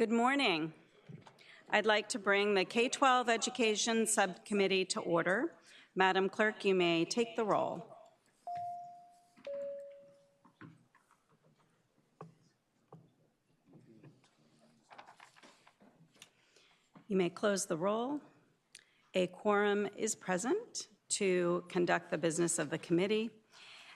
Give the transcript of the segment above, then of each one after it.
Good morning. I'd like to bring the K-12 Education Subcommittee to order. Madam Clerk, you may take the roll. You may close the roll. A quorum is present to conduct the business of the committee.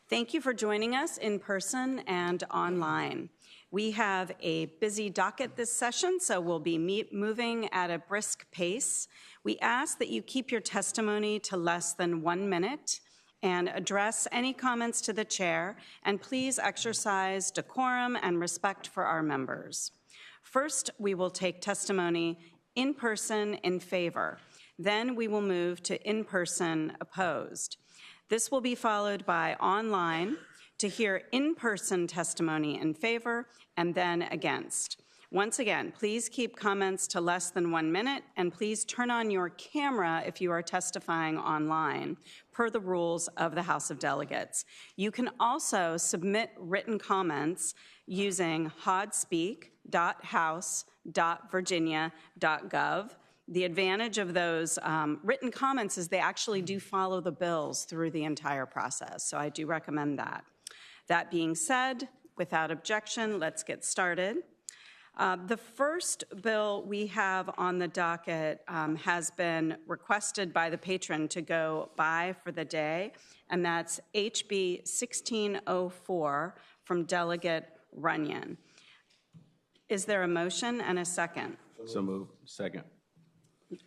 Thank you for joining us in person and online. We have a busy docket this session, so we'll be moving at a brisk pace. We ask that you keep your testimony to less than 1 minute and address any comments to the chair, and please exercise decorum and respect for our members. First, we will take testimony in person in favor. Then we will move to in-person opposed. This will be followed by online to hear in-person testimony in favor and then against. Once again, please keep comments to less than 1 minute, and please turn on your camera if you are testifying online, per the rules of the House of Delegates. You can also submit written comments using hodspeak.house.virginia.gov. The advantage of those written comments is they actually do follow the bills through the entire process, so I do recommend that. That being said, without objection, let's get started. The first bill we have on the docket has been requested by the patron to go by for the day, and that's HB 1604 from Delegate Runyon. Is there a motion and a second? So moved. Second.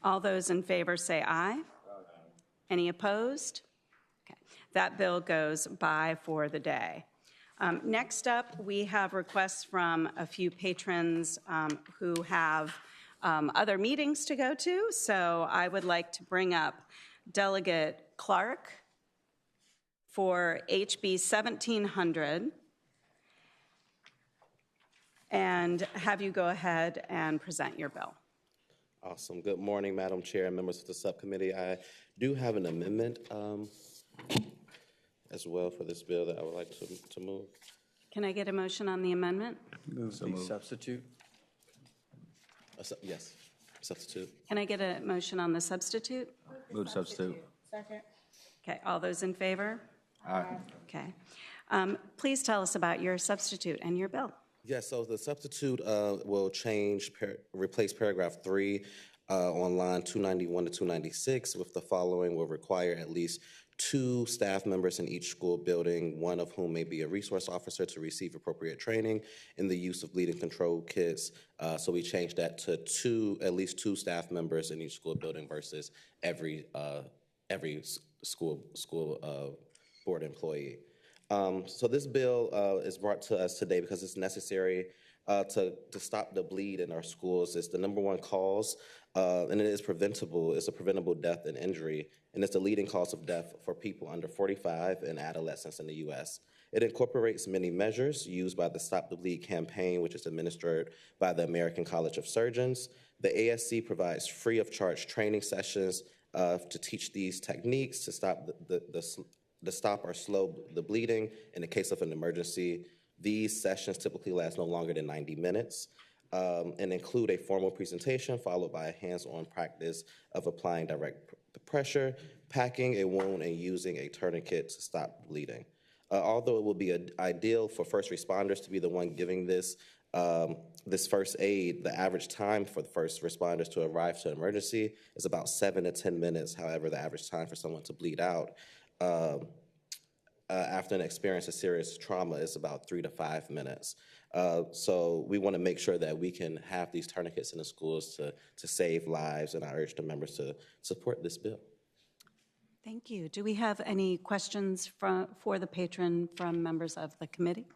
All those in favor say aye. Any opposed? Okay. That bill goes by for the day. Next up, we have requests from a few patrons who have other meetings to go to. So I would like to bring up Delegate Clark for HB 1700 and have you go ahead and present your bill. Awesome. Good morning, Madam Chair and members of the subcommittee. I do have an amendment as well for this bill that I would like to move. Can I get a motion on the amendment? Move the substitute. Yes, substitute. Can I get a motion on the substitute? Move the substitute. Second. Okay, all those in favor? Aye. Okay. Please tell us about your substitute and your bill. Yes, so the substitute will replace paragraph 3 on line 291 to 296 with the following: will require at least 2 staff members in each school building, one of whom may be a resource officer, to receive appropriate training in the use of bleeding control kits. So we changed that to at least 2 staff members in each school building versus every school board employee. So this bill is brought to us today because it's necessary to stop the bleed in our schools. It's the #1 cause, and it is preventable. It's a preventable death and injury, and it's the leading cause of death for people under 45 and adolescents in the U.S. It incorporates many measures used by the Stop the Bleed campaign, which is administered by the American College of Surgeons. The ASC provides free of charge training sessions to teach these techniques to stop stop or slow the bleeding in the case of an emergency. These sessions typically last no longer than 90 minutes and include a formal presentation followed by a hands-on practice of applying direct pressure, packing a wound, and using a tourniquet to stop bleeding. Although it will be ideal for first responders to be the one giving this first aid, the average time for the first responders to arrive to an emergency is about 7 to 10 minutes. However, the average time for someone to bleed out after an experience of serious trauma is about 3 to 5 minutes. So we want to make sure that we can have these tourniquets in the schools to save lives, and I urge the members to support this bill. Thank you. Do we have any questions for the patron from members of the committee?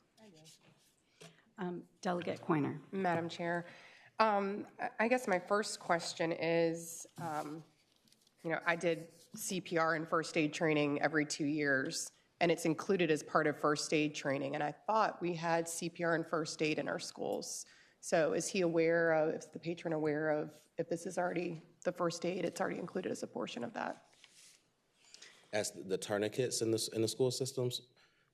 Delegate Coiner. Madam Chair, I guess my first question is, I did CPR and first aid training every 2 years, and it's included as part of first aid training, and I thought we had CPR and first aid in our schools. So is the patron aware of if this is already the first aid, it's already included as a portion of that? As the tourniquets in the school systems,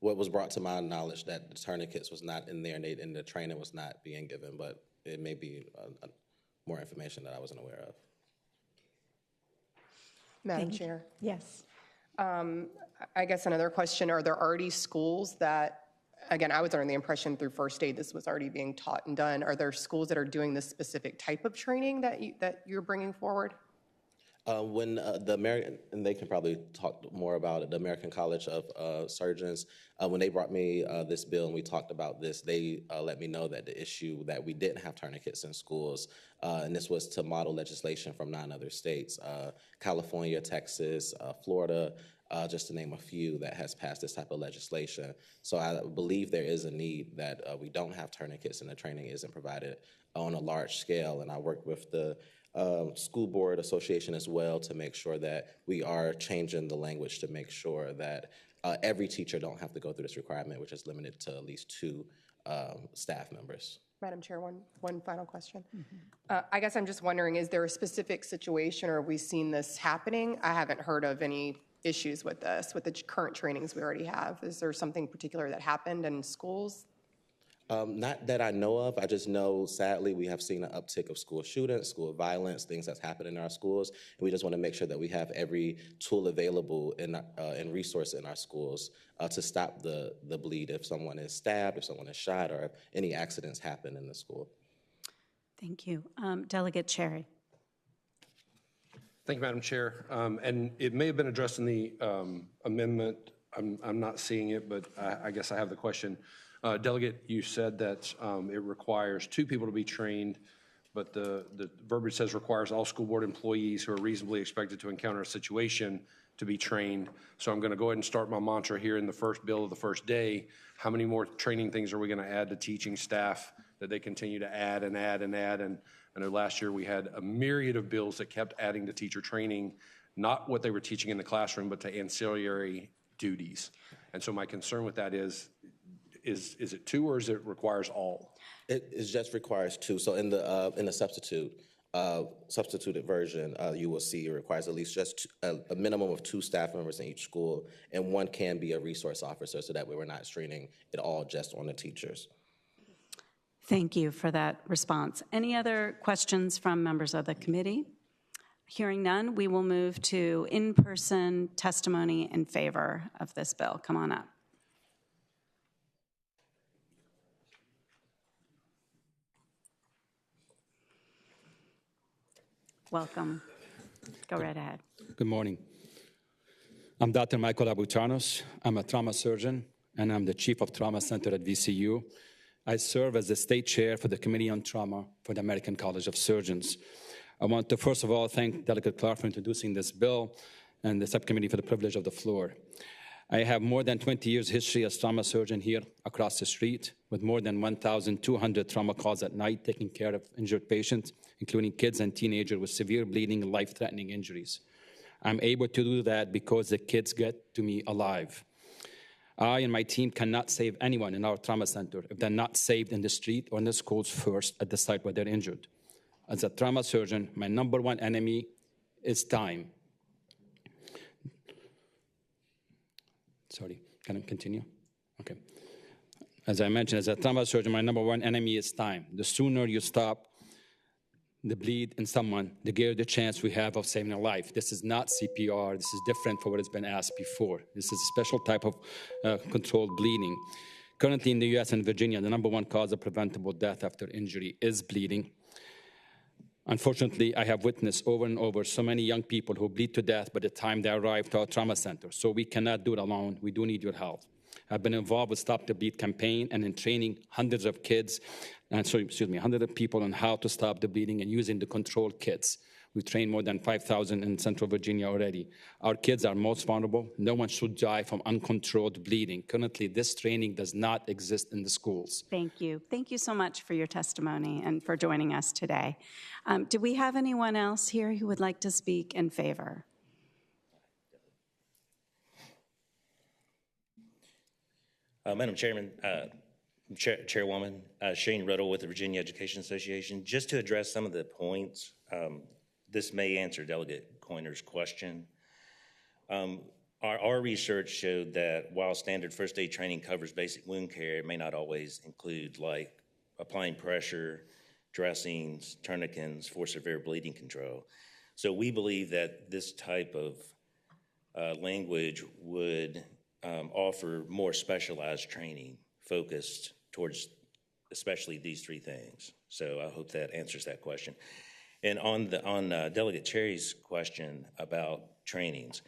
what was brought to my knowledge that the tourniquets was not in there and the training was not being given, but it may be more information that I wasn't aware of. Madam Chair, Yes. I guess another question, are there already schools that, again, I was under the impression through first aid this was already being taught and done. Are there schools that are doing this specific type of training that you're bringing forward? When the American, and they can probably talk more about it, the American College of Surgeons, when they brought me this bill and we talked about this, they let me know that the issue that we didn't have tourniquets in schools, and this was to model legislation from 9 other states, California, Texas, Florida, just to name a few that has passed this type of legislation. So I believe there is a need that we don't have tourniquets and the training isn't provided on a large scale. And I work with the school board association as well to make sure that we are changing the language to make sure that every teacher don't have to go through this requirement, which is limited to at least 2 staff members. Madam Chair, one final question. I guess I'm just wondering, is there a specific situation or have we seen this happening? I haven't heard of any issues with this, with the current trainings we already have. Is there something particular that happened in schools? Not that I know of. I just know, sadly, we have seen an uptick of school shootings, school violence, things that's happened in our schools. And we just want to make sure that we have every tool available and resource in our schools to stop the bleed if someone is stabbed, if someone is shot, or if any accidents happen in the school. Thank you. Delegate Cherry. Thank you, Madam Chair. And it may have been addressed in the amendment. I'm not seeing it, but I guess I have the question. Delegate, you said that it requires 2 people to be trained, but the verbiage says requires all school board employees who are reasonably expected to encounter a situation to be trained. So I'm going to go ahead and start my mantra here in the first bill of the first day. How many more training things are we going to add to teaching staff that they continue to add and add and add? And I know last year we had a myriad of bills that kept adding to teacher training, not what they were teaching in the classroom, but to ancillary duties. And so my concern with that is it 2 or is it requires all? It just requires 2. So in the substituted version, you will see it requires at least just a minimum of 2 staff members in each school, and 1 can be a resource officer, so that way we're not straining it all just on the teachers. Thank you for that response. Any other questions from members of the committee? Hearing none, we will move to in-person testimony in favor of this bill. Come on up. Welcome. Go right ahead. Good morning. I'm Dr. Michael Abutanos. I'm a trauma surgeon, and I'm the Chief of Trauma Center at VCU. I serve as the state chair for the Committee on Trauma for the American College of Surgeons. I want to first of all thank Delegate Clark for introducing this bill and the subcommittee for the privilege of the floor. I have more than 20 years history as trauma surgeon here across the street with more than 1,200 trauma calls at night taking care of injured patients, including kids and teenagers with severe bleeding and life-threatening injuries. I'm able to do that because the kids get to me alive. I and my team cannot save anyone in our trauma center if they're not saved in the street or in the schools first at the site where they're injured. As a trauma surgeon, my number 1 enemy is time. Sorry, can I continue? Okay. As I mentioned, as a trauma surgeon, my number 1 enemy is time. The sooner you stop the bleed in someone, the greater the chance we have of saving a life. This is not CPR. This is different from what has been asked before. This is a special type of controlled bleeding. Currently in the U.S. and Virginia, the number 1 cause of preventable death after injury is bleeding. Unfortunately, I have witnessed over and over so many young people who bleed to death by the time they arrive to our trauma center. So we cannot do it alone. We do need your help. I've been involved with Stop the Bleed campaign and in training hundreds of people on how to stop the bleeding and using the controlled kits. We've trained more than 5,000 in Central Virginia already. Our kids are most vulnerable. No one should die from uncontrolled bleeding. Currently, this training does not exist in the schools. Thank you. Thank you so much for your testimony and for joining us today. Do we have anyone else here who would like to speak in favor? Madam Chairman, Chairwoman, Shane Riddle with the Virginia Education Association. Just to address some of the points, this may answer Delegate Coiner's question. Our research showed that while standard first aid training covers basic wound care, it may not always include like applying pressure, dressings, tourniquets for severe bleeding control. So we believe that this type of language would offer more specialized training focused towards especially these three things. So I hope that answers that question. And on Delegate Cherry's question about trainings,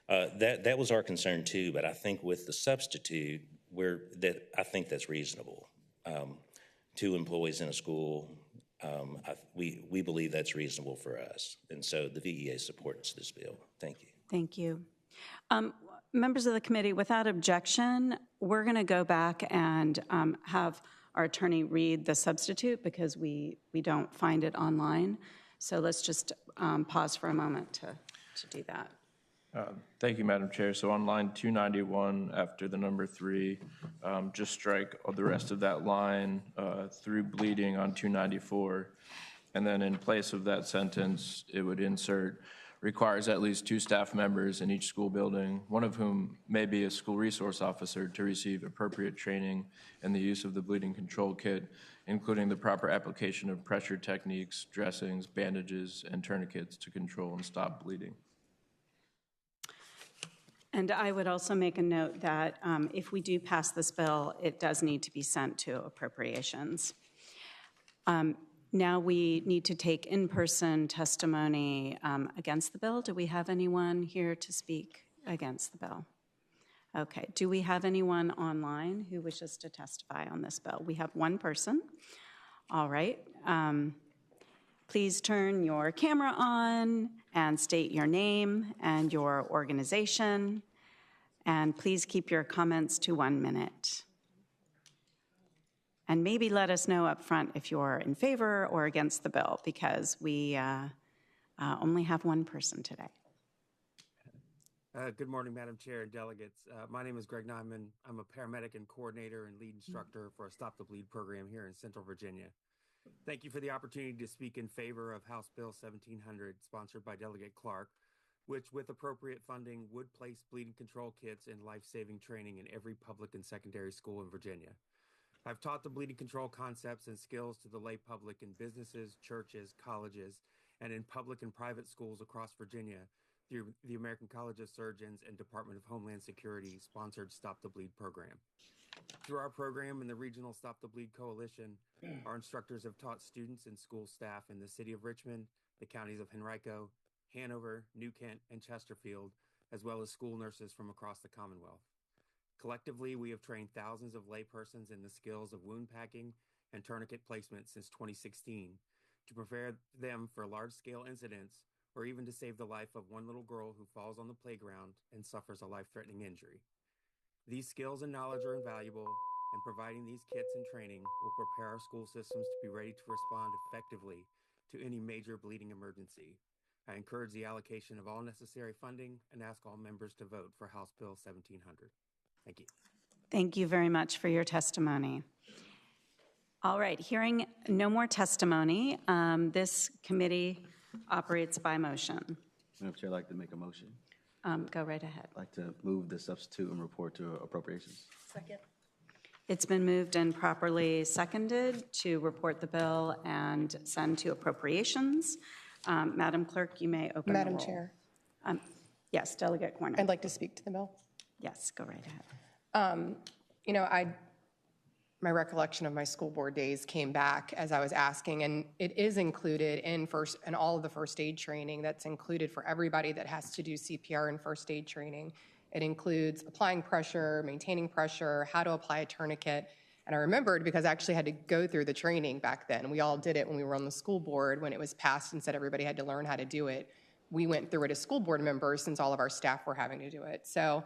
that was our concern too, but I think with the substitute, I think that's reasonable. 2 employees in a school, we believe that's reasonable for us. And so the VEA supports this bill. Thank you. Thank you. Members of the committee, without objection, we're going to go back and have our attorney read the substitute because we don't find it online. So let's just pause for a moment to do that. Thank you, Madam Chair. So on line 291, after the number 3, just strike all the rest of that line through bleeding on 294. And then in place of that sentence, it would insert requires at least 2 staff members in each school building, one of whom may be a school resource officer, to receive appropriate training in the use of the bleeding control kit, including the proper application of pressure techniques, dressings, bandages, and tourniquets to control and stop bleeding. And I would also make a note that if we do pass this bill, it does need to be sent to appropriations. Now we need to take in-person testimony against the bill. Do we have anyone here to speak against the bill? Okay. Do we have anyone online who wishes to testify on this bill? We have one person. All right. Please turn your camera on and state your name and your organization. And please keep your comments to 1 minute. And maybe let us know up front if you're in favor or against the bill, because we only have one person today. Good morning, Madam Chair and delegates. My name is Greg Nyman. I'm a paramedic and coordinator and lead instructor for a Stop the Bleed program here in Central Virginia. Thank you for the opportunity to speak in favor of House Bill 1700, sponsored by Delegate Clark, which, with appropriate funding, would place bleeding control kits and life-saving training in every public and secondary school in Virginia. I've taught the bleeding control concepts and skills to the lay public in businesses, churches, colleges, and in public and private schools across Virginia through the American College of Surgeons and Department of Homeland Security sponsored Stop the Bleed program. Through our program and the Regional Stop the Bleed Coalition, our instructors have taught students and school staff in the city of Richmond, the counties of Henrico, Hanover, New Kent, and Chesterfield, as well as school nurses from across the Commonwealth. Collectively, we have trained thousands of laypersons in the skills of wound packing and tourniquet placement since 2016 to prepare them for large-scale incidents or even to save the life of one little girl who falls on the playground and suffers a life-threatening injury. These skills and knowledge are invaluable, and providing these kits and training will prepare our school systems to be ready to respond effectively to any major bleeding emergency. I encourage the allocation of all necessary funding and ask all members to vote for House Bill 1700. Thank you. Thank you very much for your testimony. All right, hearing no more testimony, this committee operates by motion. Madam Chair, I'd like to make a motion. Go right ahead. I'd like to move the substitute and report to appropriations. Second. It's been moved and properly seconded to report the bill and send to appropriations. Madam Clerk, you may open the roll. Madam Chair, Yes, Delegate Corner. I'd like to speak to the bill. Yes, go right ahead. You know, my recollection of my school board days came back as I was asking, and it is included in all of the first aid training that's included for everybody that has to do CPR and first aid training. It includes applying pressure, maintaining pressure, how to apply a tourniquet. And I remembered because I actually had to go through the training back then. We all did it when we were on the school board when it was passed and said everybody had to learn how to do it. We went through it as school board members since all of our staff were having to do it. So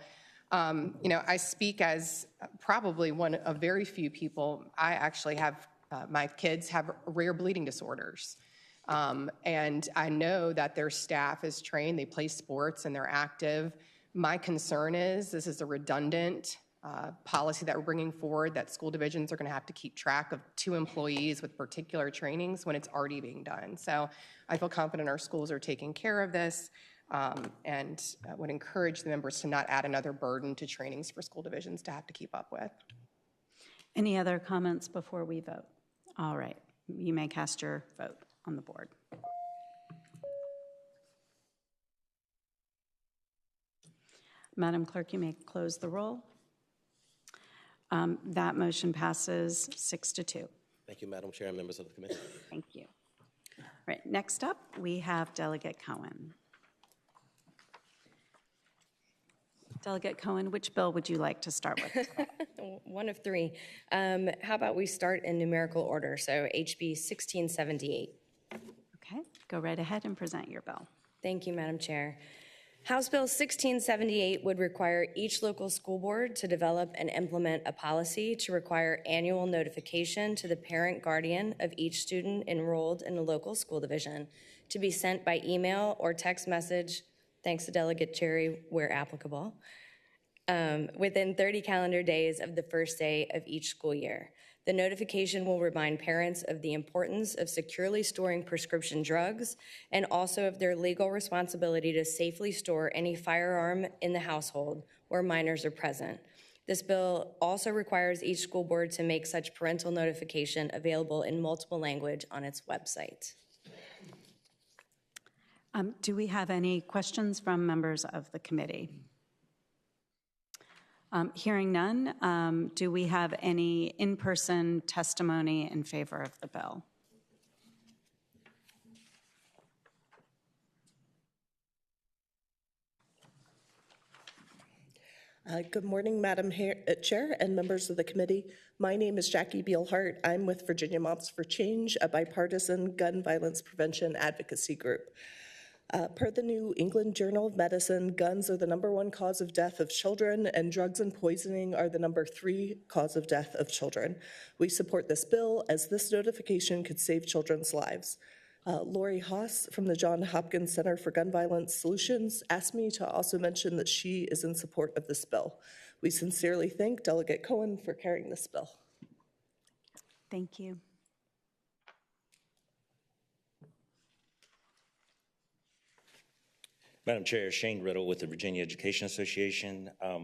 you know, I speak as probably one of very few people. I actually have, my kids have rare bleeding disorders. And I know that their staff is trained, they play sports and they're active. My concern is this is a redundant policy that we're bringing forward that school divisions are going to have to keep track of 2 employees with particular trainings when it's already being done. So I feel confident our schools are taking care of this. And would encourage the members to not add another burden to trainings for school divisions to have to keep up with. Any other comments before we vote? All right. You may cast your vote on the board. Madam Clerk, you may close the roll. That motion passes 6-2. Thank you, Madam Chair and members of the committee. Thank you. All right, next up, we have Delegate Cohen. Delegate Cohen, which bill would you like to start with? One of three. How about we start in numerical order? So HB 1678. Okay, go right ahead and present your bill. Thank you, Madam Chair. House Bill 1678 would require each local school board to develop and implement a policy to require annual notification to the parent guardian of each student enrolled in a local school division to be sent by email or text message, thanks to Delegate Cherry where applicable, within 30 calendar days of the first day of each school year. The notification will remind parents of the importance of securely storing prescription drugs and also of their legal responsibility to safely store any firearm in the household where minors are present. This bill also requires each school board to make such parental notification available in multiple language on its website. Do we have any questions from members of the committee? Hearing none, do we have any in-person testimony in favor of the bill? Good morning, Madam Chair and members of the committee. My name is Jackie Beelhart. I'm with Virginia Moms for Change, a bipartisan gun violence prevention advocacy group. Per the New England Journal of Medicine, guns are the #1 cause of death of children, and drugs and poisoning are the #3 cause of death of children. We support this bill as this notification could save children's lives. Lori Haas from the Johns Hopkins Center for Gun Violence Solutions asked me to also mention that she is in support of this bill. We sincerely thank Delegate Cohen for carrying this bill. Thank you. Madam Chair, Shane Riddle with the Virginia Education Association. Our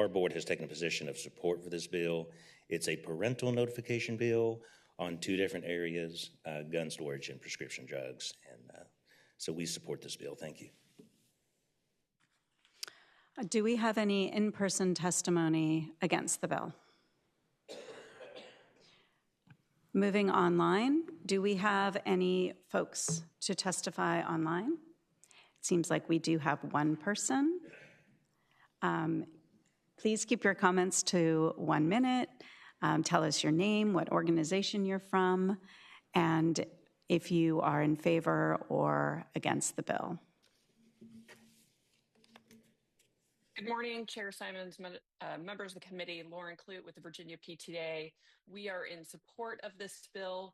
board has taken a position of support for this bill. It's a parental notification bill on two different areas, gun storage and prescription drugs. And so we support this bill. Thank you. Do we have any in-person testimony against the bill? Moving online, do we have any folks to testify online? It seems like we do have one person. Please keep your comments to 1 minute. Tell us your name, what organization you're from, and if you are in favor or against the bill. Good morning, Chair Simons, members of the committee, Lauren Clute with the Virginia PTA. We are in support of this bill.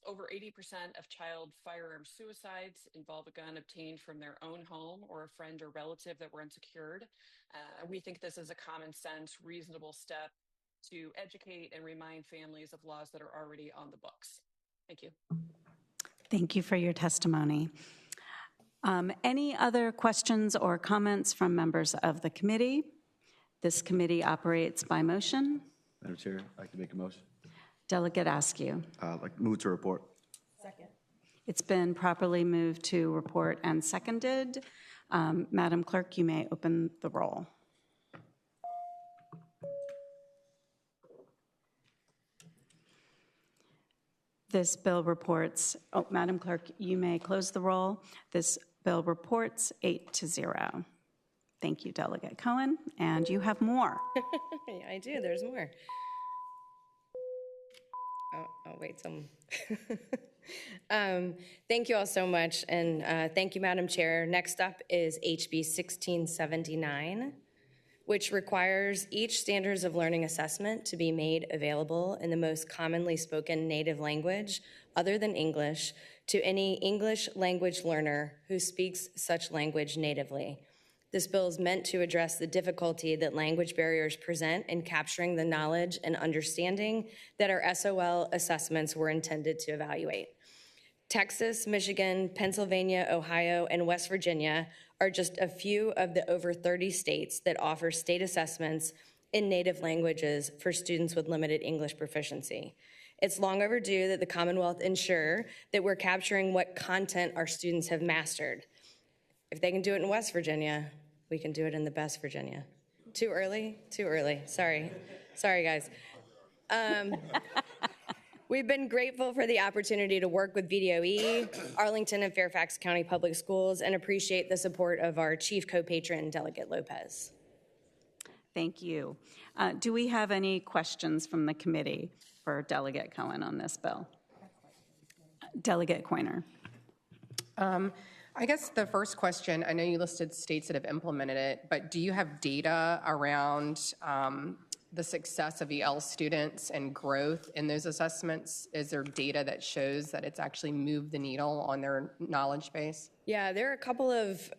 Over 80% of child firearm suicides involve a gun obtained from their own home or a friend or relative that were unsecured. We think this is a common sense, reasonable step to educate and remind families of laws that are already on the books. Thank you. Thank you for your testimony. Any other questions or comments from members of the committee? This committee operates by motion. Madam Chair, I'd like to make a motion. Delegate Askew. I'd like to move to report. Second. It's been properly moved to report and seconded. Madam Clerk, you may open the roll. This bill reports, Madam Clerk, you may close the roll. This bill reports 8-0. Thank you, Delegate Cohen, and you have more. I do, there's more. I'll wait some. Thank you all so much, and thank you, Madam Chair. Next up is HB 1679, which requires each standards of learning assessment to be made available in the most commonly spoken native language other than English to any English language learner who speaks such language natively. This bill is meant to address the difficulty that language barriers present in capturing the knowledge and understanding that our SOL assessments were intended to evaluate. Texas, Michigan, Pennsylvania, Ohio, and West Virginia are just a few of the over 30 states that offer state assessments in native languages for students with limited English proficiency. It's long overdue that the Commonwealth ensure that we're capturing what content our students have mastered. If they can do it in West Virginia, we can do it in the best Virginia. Too early? Too early. Sorry. Sorry, guys. We've been grateful for the opportunity to work with VDOE, Arlington and Fairfax County Public Schools, and appreciate the support of our chief co-patron, Delegate Lopez. Thank you. Do we have any questions from the committee for Delegate Cohen on this bill? Delegate Coiner. I guess the first question, I know you listed states that have implemented it, but do you have data around the success of EL students and growth in those assessments? Is there data that shows that it's actually moved the needle on their knowledge base? Yeah, there are a couple of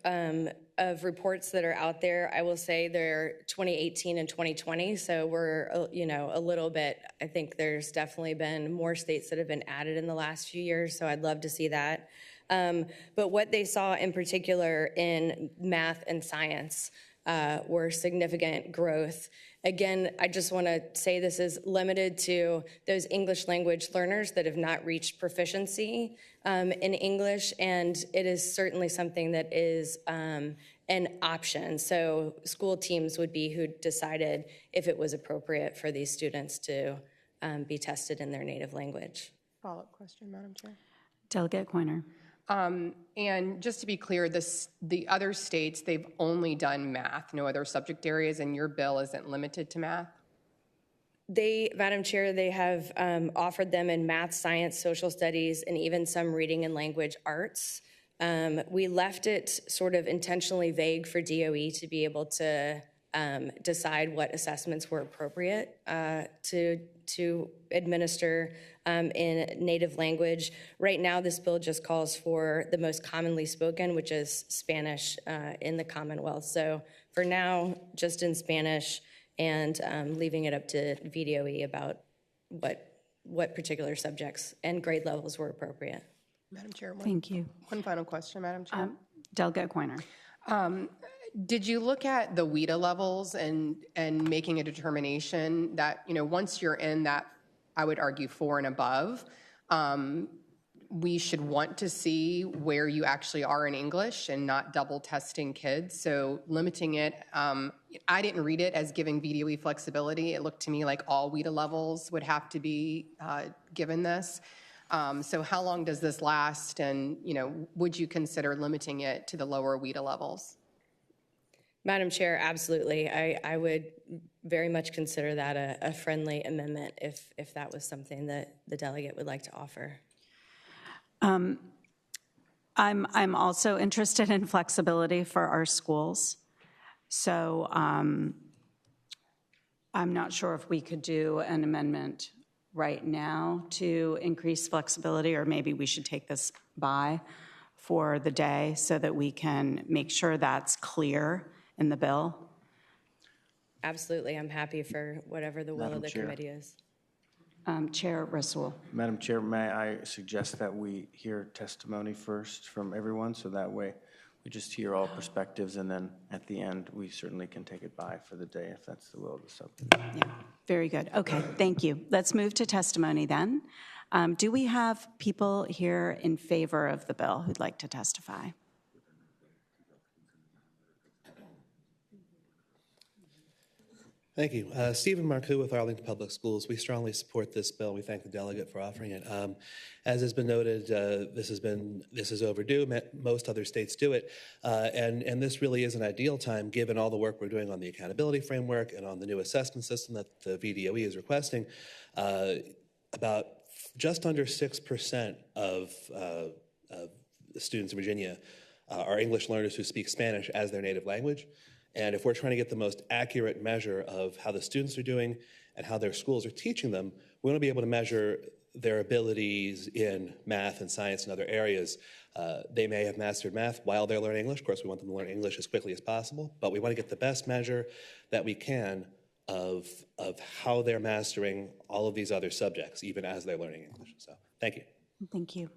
reports that are out there. I will say they're 2018 and 2020, so we're a little bit. I think there's definitely been more states that have been added in the last few years, so I'd love to see that. But what they saw in particular in math and science were significant growth. Again, I just want to say this is limited to those English language learners that have not reached proficiency in English, and it is certainly something that is an option. So school teams would be who decided if it was appropriate for these students to be tested in their native language. Follow-up question, Madam Chair. Delegate Coiner. And just to be clear, the other states, they've only done math, no other subject areas, and your bill isn't limited to math? Madam Chair, they have offered them in math, science, social studies, and even some reading and language arts. We left it sort of intentionally vague for DOE to be able to decide what assessments were appropriate to administer in native language. Right now, this bill just calls for the most commonly spoken, which is Spanish in the Commonwealth. So for now, just in Spanish, and leaving it up to VDOE about what particular subjects and grade levels were appropriate. Madam Chair, Thank you. One final question, Madam Chair. Delegate Coiner. Did you look at the WIDA levels and making a determination that, once you're in that, I would argue 4 and above, we should want to see where you actually are in English and not double testing kids. So limiting it, I didn't read it as giving VDOE flexibility. It looked to me like all WIDA levels would have to be given this. So how long does this last? And, would you consider limiting it to the lower WIDA levels? Madam Chair, absolutely. I would very much consider that a friendly amendment if that was something that the delegate would like to offer. I'm also interested in flexibility for our schools. So I'm not sure if we could do an amendment right now to increase flexibility, or maybe we should take this by for the day so that we can make sure that's clear in the bill. Absolutely. I'm happy for whatever the will of the committee is. Chair Rasool. Madam Chair, may I suggest that we hear testimony first from everyone, so that way we just hear all perspectives, and then at the end, we certainly can take it by for the day if that's the will of the subcommittee. Yeah, very good. Okay, thank you. Let's move to testimony then. Do we have people here in favor of the bill who'd like to testify? Thank you. Stephen Marcoux with Arlington Public Schools. We strongly support this bill. We thank the delegate for offering it. As has been noted, this is overdue. Most other states do it. And this really is an ideal time, given all the work we're doing on the accountability framework and on the new assessment system that the VDOE is requesting. About just under 6% of the students in Virginia are English learners who speak Spanish as their native language. And if we're trying to get the most accurate measure of how the students are doing and how their schools are teaching them, we want to be able to measure their abilities in math and science and other areas. They may have mastered math while they're learning English. Of course, we want them to learn English as quickly as possible, but we want to get the best measure that we can of how they're mastering all of these other subjects, even as they're learning English. So, thank you. Thank you.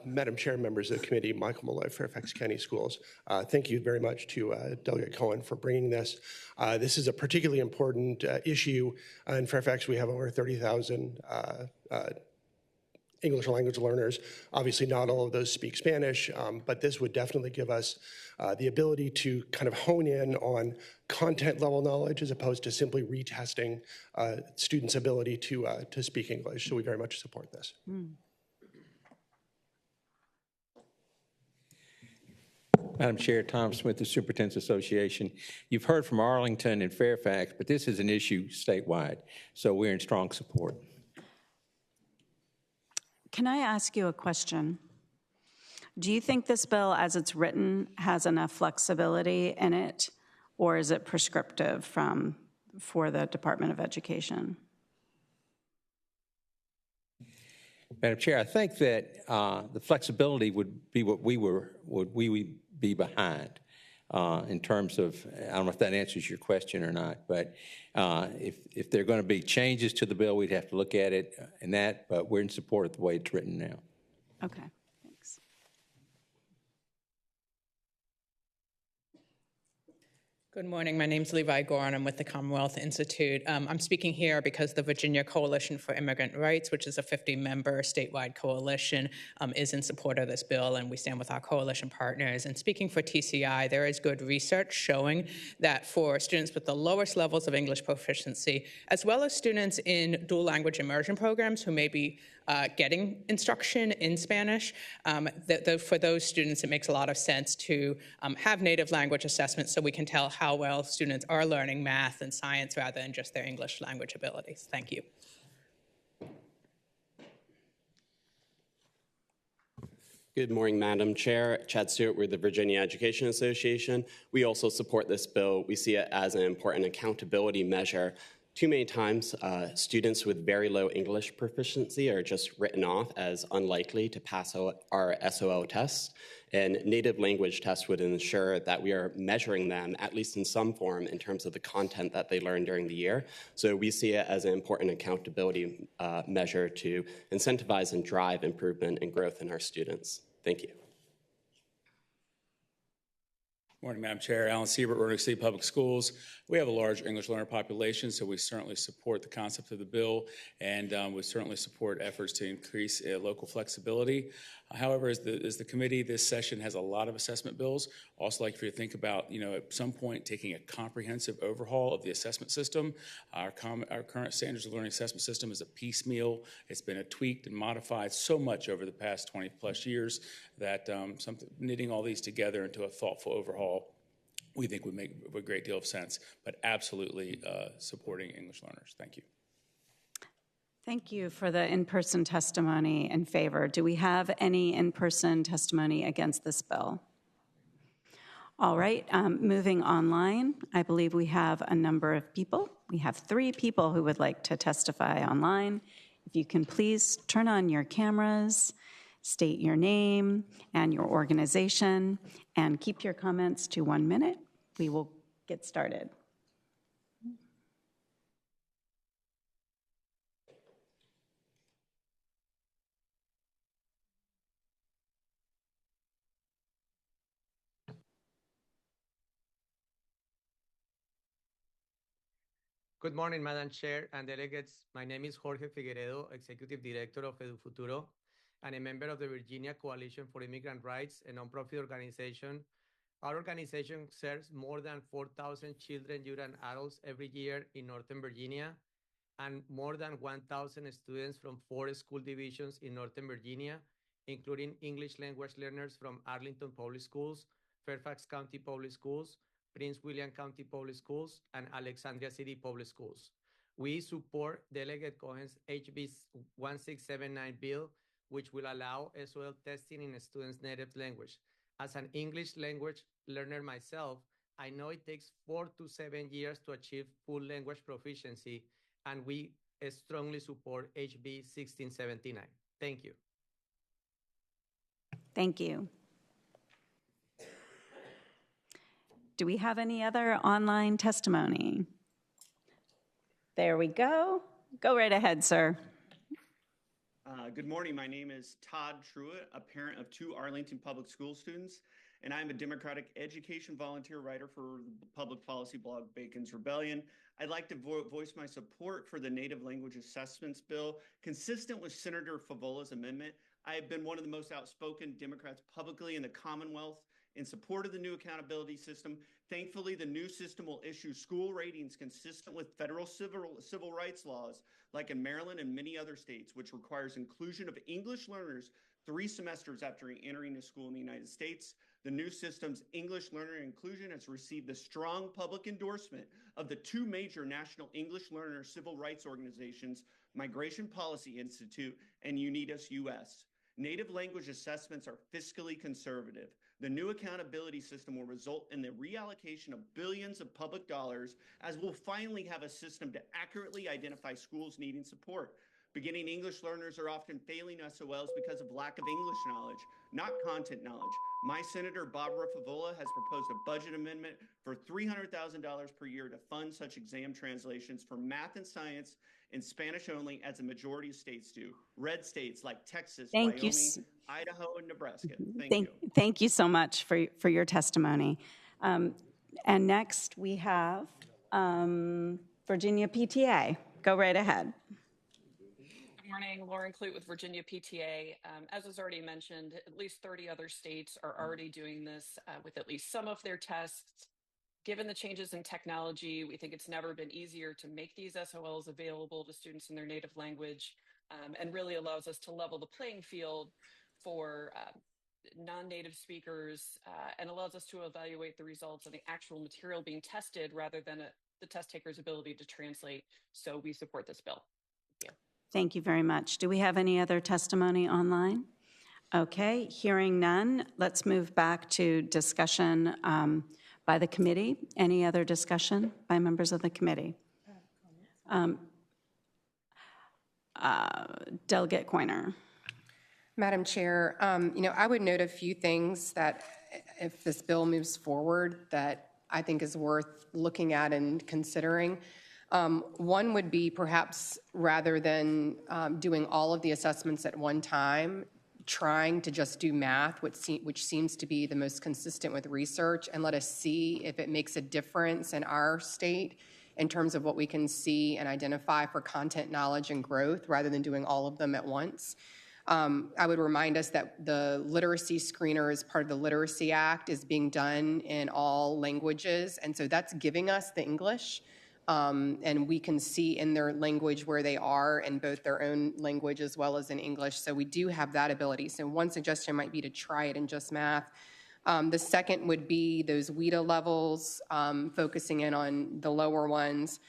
Madam Chair, members of the committee, Michael Malloy, Fairfax County Schools. Thank you very much to Delegate Cohen for bringing this. This is a particularly important issue. In Fairfax, we have over 30,000 English language learners. Obviously, not all of those speak Spanish, but this would definitely give us the ability to kind of hone in on content level knowledge as opposed to simply retesting students' ability to speak English. So we very much support this. Madam Chair, Tom Smith, the Superintendent's Association. You've heard from Arlington and Fairfax, but this is an issue statewide, so we're in strong support. Can I ask you a question? Do you think this bill, as it's written, has enough flexibility in it, or is it prescriptive for the Department of Education? Madam Chair, I think that the flexibility would be what we would be behind in terms of, I don't know if that answers your question or not, but if there are going to be changes to the bill, we'd have to look at it and that, but we're in support of the way it's written now. Okay, thanks. Good morning. My name is Levi Gore, and I'm with the Commonwealth Institute. I'm speaking here because the Virginia Coalition for Immigrant Rights, which is a 50-member statewide coalition, is in support of this bill, and we stand with our coalition partners. And speaking for TCI, there is good research showing that for students with the lowest levels of English proficiency, as well as students in dual language immersion programs who may be getting instruction in Spanish, for those students, it makes a lot of sense to have native language assessments so we can tell how well students are learning math and science rather than just their English language abilities. Thank you. Good morning, Madam Chair. Chad Stewart with the Virginia Education Association. We also support this bill. We see it as an important accountability measure. Too many times, students with very low English proficiency are just written off as unlikely to pass our SOL tests, and native language tests would ensure that we are measuring them, at least in some form, in terms of the content that they learn during the year. So we see it as an important accountability measure to incentivize and drive improvement and growth in our students. Thank you. Morning, Madam Chair. Alan Siebert, Roanoke City Public Schools. We have a large English learner population, so we certainly support the concept of the bill, and we certainly support efforts to increase local flexibility. However, as the committee, this session has a lot of assessment bills. Also like for you to think about, at some point taking a comprehensive overhaul of the assessment system. Our current standards of learning assessment system is a piecemeal. It's been tweaked and modified so much over the past 20 plus years that knitting all these together into a thoughtful overhaul we think would make a great deal of sense, but absolutely supporting English learners. Thank you. Thank you for the in-person testimony in favor. Do we have any in-person testimony against this bill? All right, moving online, I believe we have a number of people. We have 3 people who would like to testify online. If you can please turn on your cameras, state your name and your organization, and keep your comments to 1 minute. We will get started. Good morning, Madam Chair and delegates. My name is Jorge Figueredo, Executive Director of EduFuturo, and a member of the Virginia Coalition for Immigrant Rights, a nonprofit organization. Our organization serves more than 4,000 children, youth, and adults every year in Northern Virginia, and more than 1,000 students from 4 school divisions in Northern Virginia, including English language learners from Arlington Public Schools, Fairfax County Public Schools, Prince William County Public Schools, and Alexandria City Public Schools. We support Delegate Cohen's HB 1679 bill, which will allow SOL testing in a student's native language. As an English language learner myself, I know it takes 4 to 7 years to achieve full language proficiency, and we strongly support HB 1679. Thank you. Thank you. Do we have any other online testimony? There we go. Go right ahead, sir. Good morning. My name is Todd Truitt, a parent of 2 Arlington Public School students, and I'm a Democratic education volunteer writer for the public policy blog Bacon's Rebellion. I'd like to voice my support for the Native Language Assessments Bill. Consistent with Senator Favola's amendment, I have been one of the most outspoken Democrats publicly in the Commonwealth in support of the new accountability system. Thankfully, the new system will issue school ratings consistent with federal civil rights laws, like in Maryland and many other states, which requires inclusion of English learners 3 semesters after entering a school in the United States. The new system's English learner inclusion has received the strong public endorsement of the 2 major national English learner civil rights organizations, Migration Policy Institute and Unitas US. Native language assessments are fiscally conservative. The new accountability system will result in the reallocation of billions of public dollars, as we'll finally have a system to accurately identify schools needing support. Beginning English learners are often failing SOLs because of lack of English knowledge, not content knowledge. My Senator Barbara Favola has proposed a budget amendment for $300,000 per year to fund such exam translations for math and science in Spanish only, as a majority of states do. Red states like Texas, Thank you. Wyoming, Idaho, and Nebraska. Thank you. Thank you so much for your testimony. And next, we have Virginia PTA. Go right ahead. Good morning, Lauren Clute with Virginia PTA. As was already mentioned, at least 30 other states are already doing this with at least some of their tests. Given the changes in technology, we think it's never been easier to make these SOLs available to students in their native language, and really allows us to level the playing field for non-native speakers, and allows us to evaluate the results of the actual material being tested rather than the test taker's ability to translate. So we support this bill. Thank you. Thank you very much. Do we have any other testimony online? Okay, hearing none, let's move back to discussion by the committee. Any other discussion by members of the committee? Delegate Coiner. Madam Chair, I would note a few things that if this bill moves forward that I think is worth looking at and considering. One would be perhaps rather than doing all of the assessments at one time, trying to just do math, which seems to be the most consistent with research, and let us see if it makes a difference in our state in terms of what we can see and identify for content, knowledge, and growth, rather than doing all of them at once. I would remind us that the literacy screener as part of the Literacy Act is being done in all languages, and so that's giving us the English. And we can see in their language where they are in both their own language as well as in English. So we do have that ability. So one suggestion might be to try it in just math. The second would be those WIDA levels, focusing in on the lower ones.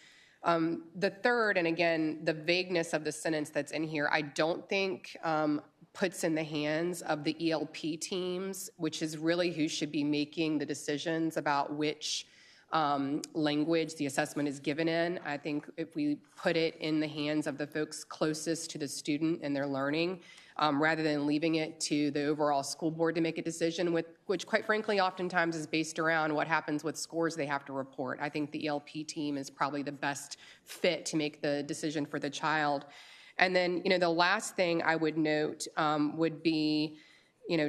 The third, and again, the vagueness of the sentence that's in here, I don't think puts in the hands of the ELP teams, which is really who should be making the decisions about which language the assessment is given in. I think if we put it in the hands of the folks closest to the student and their learning, rather than leaving it to the overall school board to make a decision, which quite frankly oftentimes is based around what happens with scores they have to report. I think the ELP team is probably the best fit to make the decision for the child. And then, the last thing I would note would be,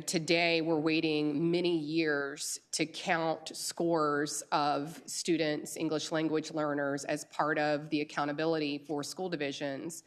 today we're waiting many years to count scores of students, English language learners, as part of the accountability for school divisions.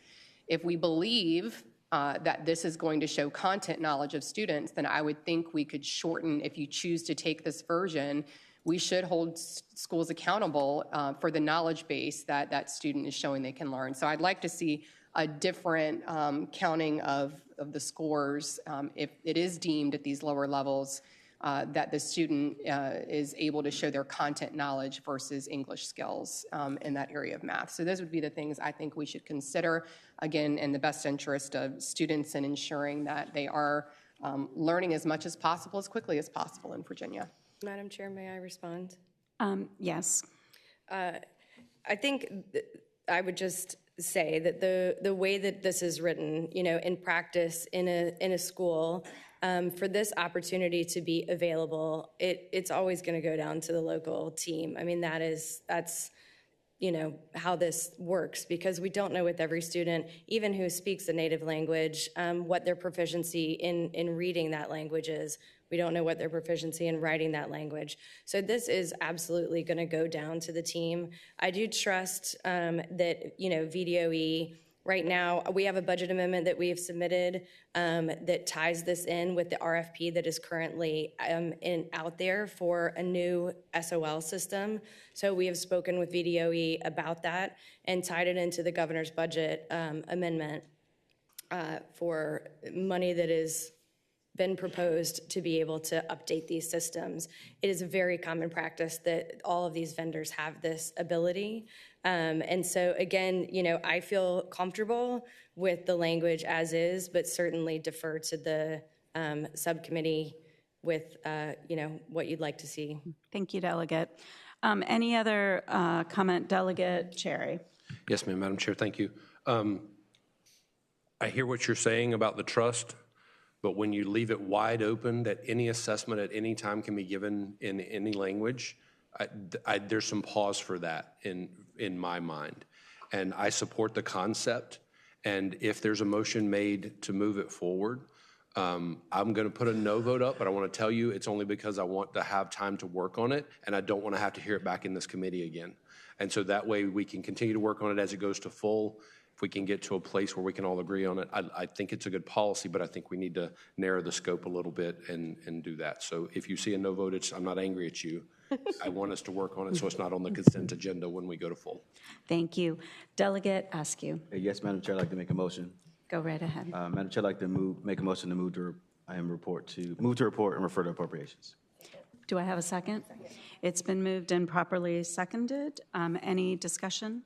If we believe that this is going to show content knowledge of students, then I would think we could shorten, if you choose to take this version, we should hold schools accountable for the knowledge base that that student is showing they can learn. So I'd like to see a different counting of the scores if it is deemed at these lower levels that the student is able to show their content knowledge versus English skills in that area of math. So those would be the things I think we should consider, again, in the best interest of students and ensuring that they are learning as much as possible, as quickly as possible in Virginia. Madam Chair, may I respond? Yes. I think I would just say that the way that this is written, in practice in a school, for this opportunity to be available, it's always going to go down to the local team. I mean, that's how this works, because we don't know with every student, even who speaks a native language, what their proficiency in reading that language is. We don't know what their proficiency in writing that language. So this is absolutely going to go down to the team. I do trust that, VDOE, right now, we have a budget amendment that we have submitted that ties this in with the RFP that is currently out there for a new SOL system. So we have spoken with VDOE about that and tied it into the governor's budget amendment for money that has been proposed to be able to update these systems. It is a very common practice that all of these vendors have this ability. And so again, I feel comfortable with the language as is, but certainly defer to the subcommittee with, what you'd like to see. Thank you, Delegate. Any other comment, Delegate Cherry? Yes, ma'am, Madam Chair, thank you. I hear what you're saying about the trust, but when you leave it wide open that any assessment at any time can be given in any language, there's some pause for that in my mind. And I support the concept. And if there's a motion made to move it forward, I'm going to put a no vote up, but I want to tell you it's only because I want to have time to work on it, and I don't want to have to hear it back in this committee again. And so that way we can continue to work on it as it goes to full. If we can get to a place where we can all agree on it, I think it's a good policy, but I think we need to narrow the scope a little bit and do that. So if you see a no vote, I'm not angry at you. I want us to work on it so it's not on the consent agenda when we go to full. Thank you. Delegate Askew. Yes, Madam Chair, I'd like to make a motion. Go right ahead. Madam Chair, I'd like to make a motion to move to report and refer to appropriations. Do I have a second? It's been moved and properly seconded. Any discussion?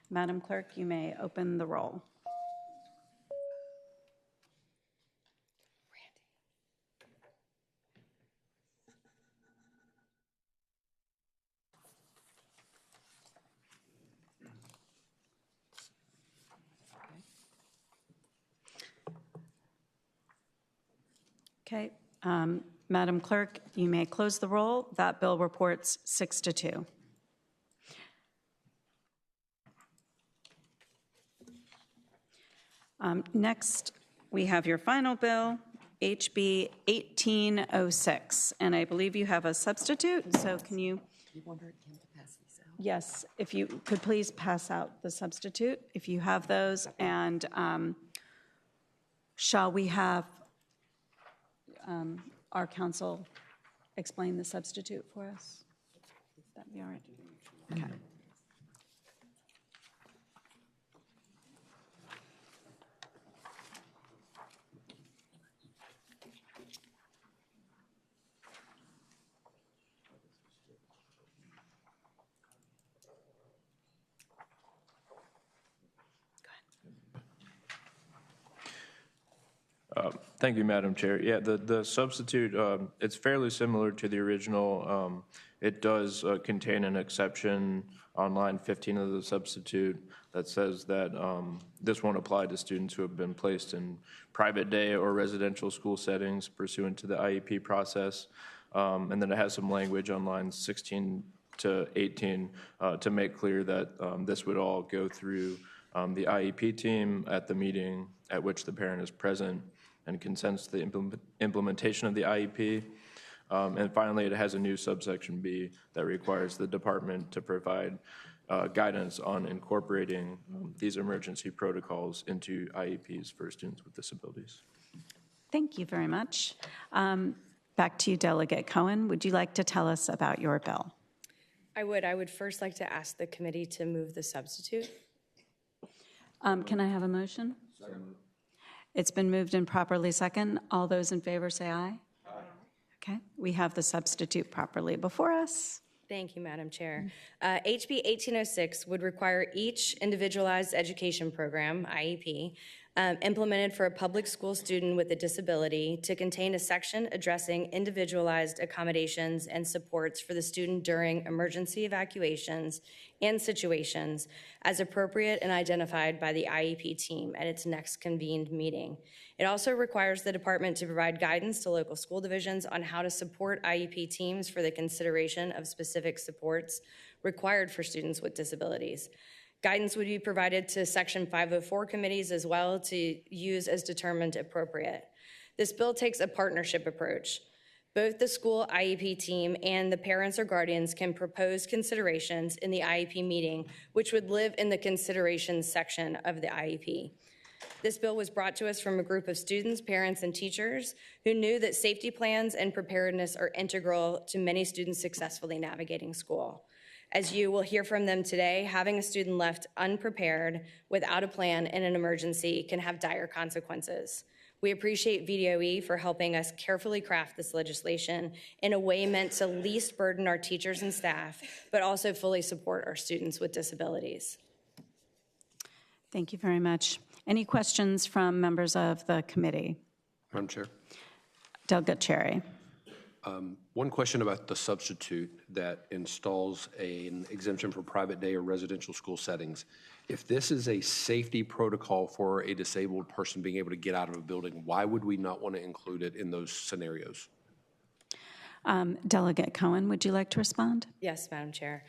Madam Clerk, you may open the roll. Okay. Madam Clerk, you may close the roll. That bill reports 6-2. Next, we have your final bill, HB 1806, and I believe you have a substitute, so can you? Yes, if you could please pass out the substitute, if you have those, and shall we have our counsel explain the substitute for us? Would that be all right? Okay. Thank you, Madam Chair. Yeah, the substitute, it's fairly similar to the original. It does contain an exception on line 15 of the substitute that says that this won't apply to students who have been placed in private day or residential school settings pursuant to the IEP process. And then it has some language on lines 16 to 18 to make clear that this would all go through the IEP team at the meeting at which the parent is present and consents to the implementation of the IEP. And finally, it has a new subsection B that requires the department to provide guidance on incorporating these emergency protocols into IEPs for students with disabilities. Thank you very much. Back to you, Delegate Cohen. Would you like to tell us about your bill? I would first like to ask the committee to move the substitute. Can I have a motion? It's been moved and properly second. All those in favor say aye. Aye. Okay, we have the substitute properly before us. Thank you, Madam Chair. HB 1806 would require each individualized education program, IEP, implemented for a public school student with a disability to contain a section addressing individualized accommodations and supports for the student during emergency evacuations and situations as appropriate and identified by the IEP team at its next convened meeting. It also requires the department to provide guidance to local school divisions on how to support IEP teams for the consideration of specific supports required for students with disabilities. Guidance would be provided to Section 504 committees as well to use as determined appropriate. This bill takes a partnership approach. Both the school IEP team and the parents or guardians can propose considerations in the IEP meeting, which would live in the considerations section of the IEP. This bill was brought to us from a group of students, parents, and teachers who knew that safety plans and preparedness are integral to many students successfully navigating school. As you will hear from them today, having a student left unprepared without a plan in an emergency can have dire consequences. We appreciate VDOE for helping us carefully craft this legislation in a way meant to least burden our teachers and staff, but also fully support our students with disabilities. Thank you very much. Any questions from members of the committee? Madam Chair. Delegate Cherry. One question about the substitute that installs an exemption for private day or residential school settings. If this is a safety protocol for a disabled person being able to get out of a building, why would we not want to include it in those scenarios? Delegate Cohen, would you like to respond? Yes, Madam Chair.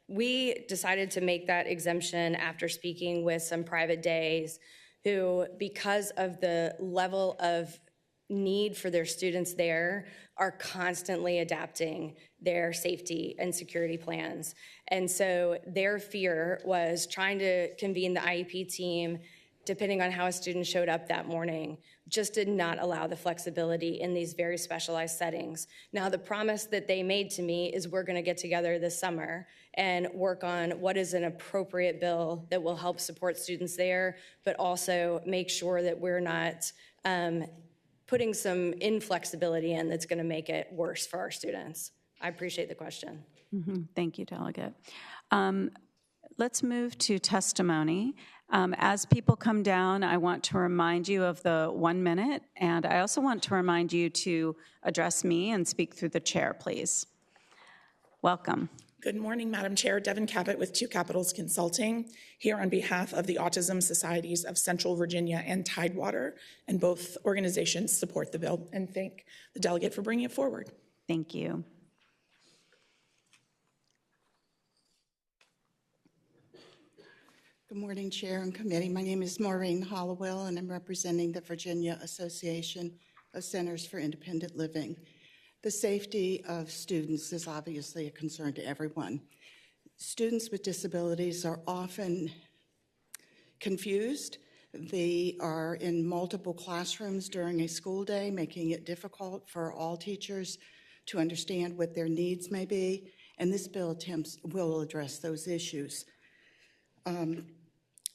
We decided to make that exemption after speaking with some private days who, because of the level of need for their students there, are constantly adapting their safety and security plans. And so their fear was trying to convene the IEP team, depending on how a student showed up that morning, just did not allow the flexibility in these very specialized settings. Now, the promise that they made to me is we're going to get together this summer and work on what is an appropriate bill that will help support students there, but also make sure that we're not putting some inflexibility in that's going to make it worse for our students. I appreciate the question. Thank you, Delegate. Let's move to testimony. As people come down, I want to remind you of the 1 minute, and I also want to remind you to address me and speak through the chair, please. Welcome. Good morning, Madam Chair. Devin Cabot with Two Capitals Consulting, here on behalf of the Autism Societies of Central Virginia and Tidewater, and both organizations support the bill, and thank the delegate for bringing it forward. Thank you. Good morning, Chair and Committee. My name is Maureen Hollowell, and I'm representing the Virginia Association of Centers for Independent Living. The safety of students is obviously a concern to everyone. Students with disabilities are often confused. They are in multiple classrooms during a school day, making it difficult for all teachers to understand what their needs may be, and this bill will address those issues.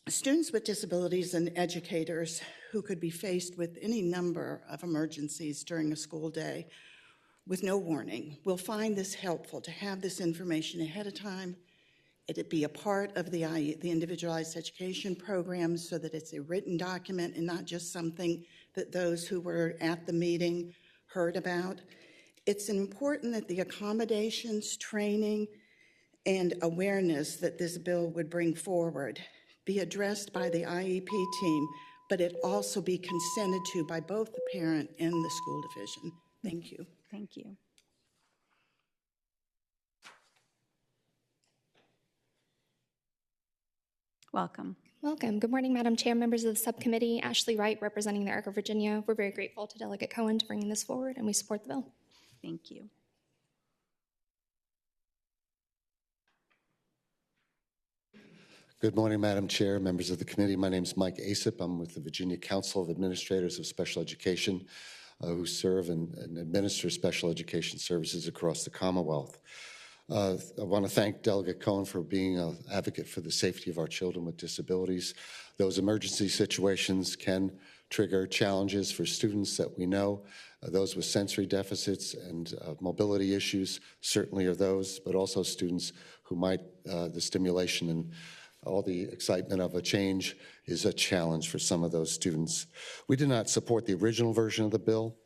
Students with disabilities and educators who could be faced with any number of emergencies during a school day with no warning will find this helpful to have this information ahead of time. It'd be a part of the individualized education program so that it's a written document and not just something that those who were at the meeting heard about. It's important that the accommodations, training, and awareness that this bill would bring forward be addressed by the IEP team, but it also be consented to by both the parent and the school division. Thank you. Thank you. Welcome. Welcome. Good morning, Madam Chair, members of the subcommittee. Ashley Wright, representing the ERCA Virginia. We're very grateful to Delegate Cohen for bringing this forward, and we support the bill. Thank you. Good morning, Madam Chair, members of the committee. My name is Mike Asip. I'm with the Virginia Council of Administrators of Special Education, who serve and administer special education services across the Commonwealth. I want to thank Delegate Cohen for being an advocate for the safety of our children with disabilities. Those emergency situations can trigger challenges for students that we know. Those with sensory deficits and mobility issues certainly are those, but also students who might, the stimulation and all the excitement of a change is a challenge for some of those students. We did not support the original version of the bill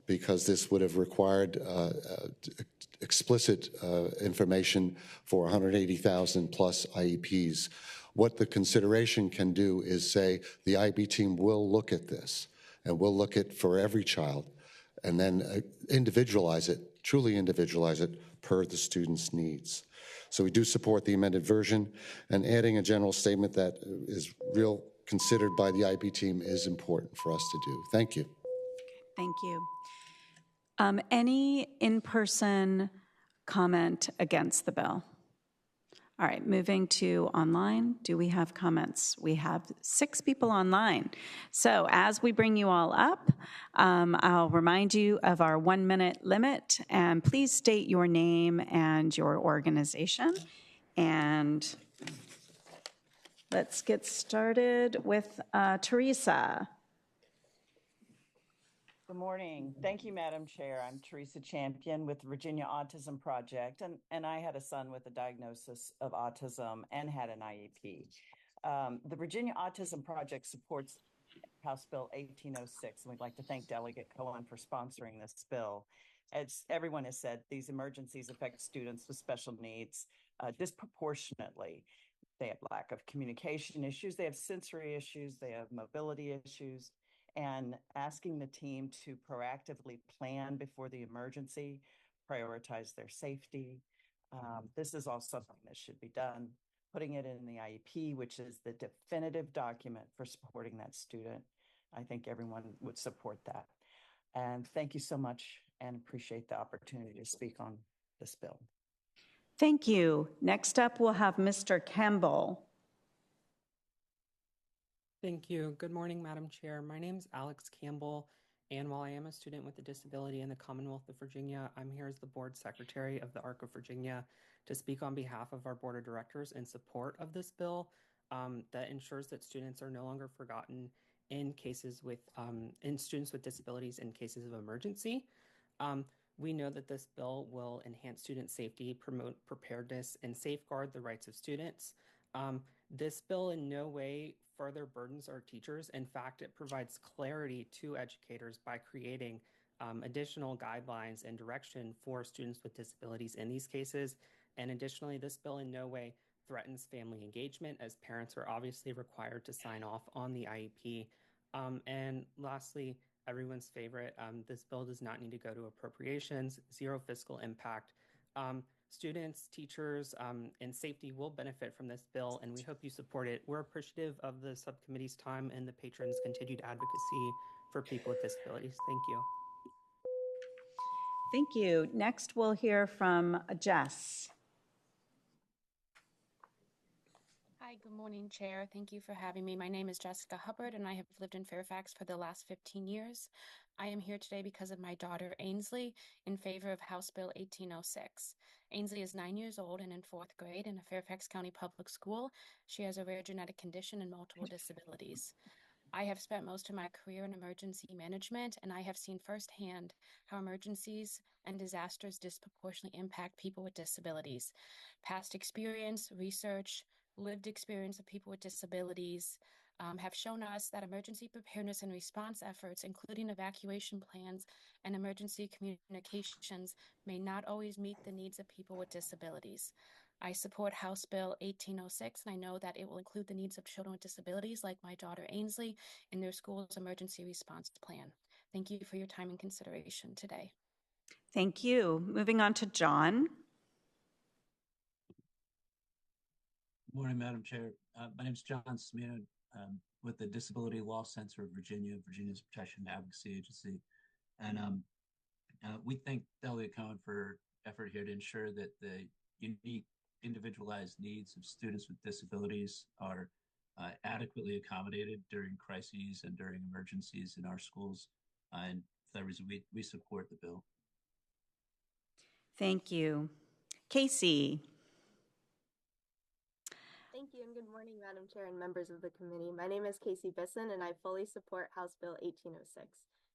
because this would have required explicit information for 180,000 plus IEPs. What the consideration can do is say the IEP team will look at this and we'll look at for every child and then individualize it, truly individualize it per the student's needs. So we do support the amended version, and adding a general statement that is considered by the IB team is important for us to do. Thank you. Thank you. Any in-person comment against the bill? All right, moving to online. Do we have comments? We have 6 people online. So as we bring you all up, I'll remind you of our 1-minute limit, and please state your name and your organization. And let's get started with Teresa. Good morning. Thank you, Madam Chair. I'm Teresa Champion with the Virginia Autism Project, and I had a son with a diagnosis of autism and had an IEP. The Virginia Autism Project supports House Bill 1806, and we'd like to thank Delegate Cohen for sponsoring this bill. As everyone has said, these emergencies affect students with special needs disproportionately. They have lack of communication issues, they have sensory issues, they have mobility issues, and asking the team to proactively plan before the emergency, prioritize their safety. This is all something that should be done. Putting it in the IEP, which is the definitive document for supporting that student. I think everyone would support that. And thank you so much, and appreciate the opportunity to speak on this bill. Thank you. Next up, we'll have Mr. Campbell. Thank you. Good morning, Madam Chair. My name is Alex Campbell, and while I am a student with a disability in the Commonwealth of Virginia, I'm here as the Board Secretary of the ARC of Virginia to speak on behalf of our Board of Directors in support of this bill that ensures that students are no longer forgotten in cases with in students with disabilities in cases of emergency. We know that this bill will enhance student safety, promote preparedness, and safeguard the rights of students. This bill in no way further burdens our teachers. In fact, it provides clarity to educators by creating additional guidelines and direction for students with disabilities in these cases. And additionally, this bill in no way threatens family engagement, as parents are obviously required to sign off on the IEP. And lastly, everyone's favorite, this bill does not need to go to appropriations, zero fiscal impact. Students, teachers, and safety will benefit from this bill, and we hope you support it. We're appreciative of the subcommittee's time and the patrons' continued advocacy for people with disabilities. Thank you. Thank you. Next, we'll hear from Jess. Hi, good morning, Chair. Thank you for having me. My name is Jessica Hubbard, and I have lived in Fairfax for the last 15 years. I am here today because of my daughter, Ainsley, in favor of House Bill 1806. Ainsley is 9 years old and in 4th grade in a Fairfax County public school. She has a rare genetic condition and multiple disabilities. I have spent most of my career in emergency management, and I have seen firsthand how emergencies and disasters disproportionately impact people with disabilities. Past experience, research, lived experience of people with disabilities have shown us that emergency preparedness and response efforts, including evacuation plans and emergency communications, may not always meet the needs of people with disabilities. I support House Bill 1806, and I know that it will include the needs of children with disabilities like my daughter Ainsley in their school's emergency response plan. Thank you for your time and consideration today. Thank you. Moving on to John. Good morning, Madam Chair. My name is John Smino with the Disability Law Center of Virginia, Virginia's Protection and Advocacy Agency. And we thank Delegate Cohen for effort here to ensure that the unique individualized needs of students with disabilities are adequately accommodated during crises and during emergencies in our schools. And for that reason, we support the bill. Thank you. Casey. Thank you, and good morning, Madam Chair and members of the committee. My name is Casey Bisson, and I fully support House Bill 1806.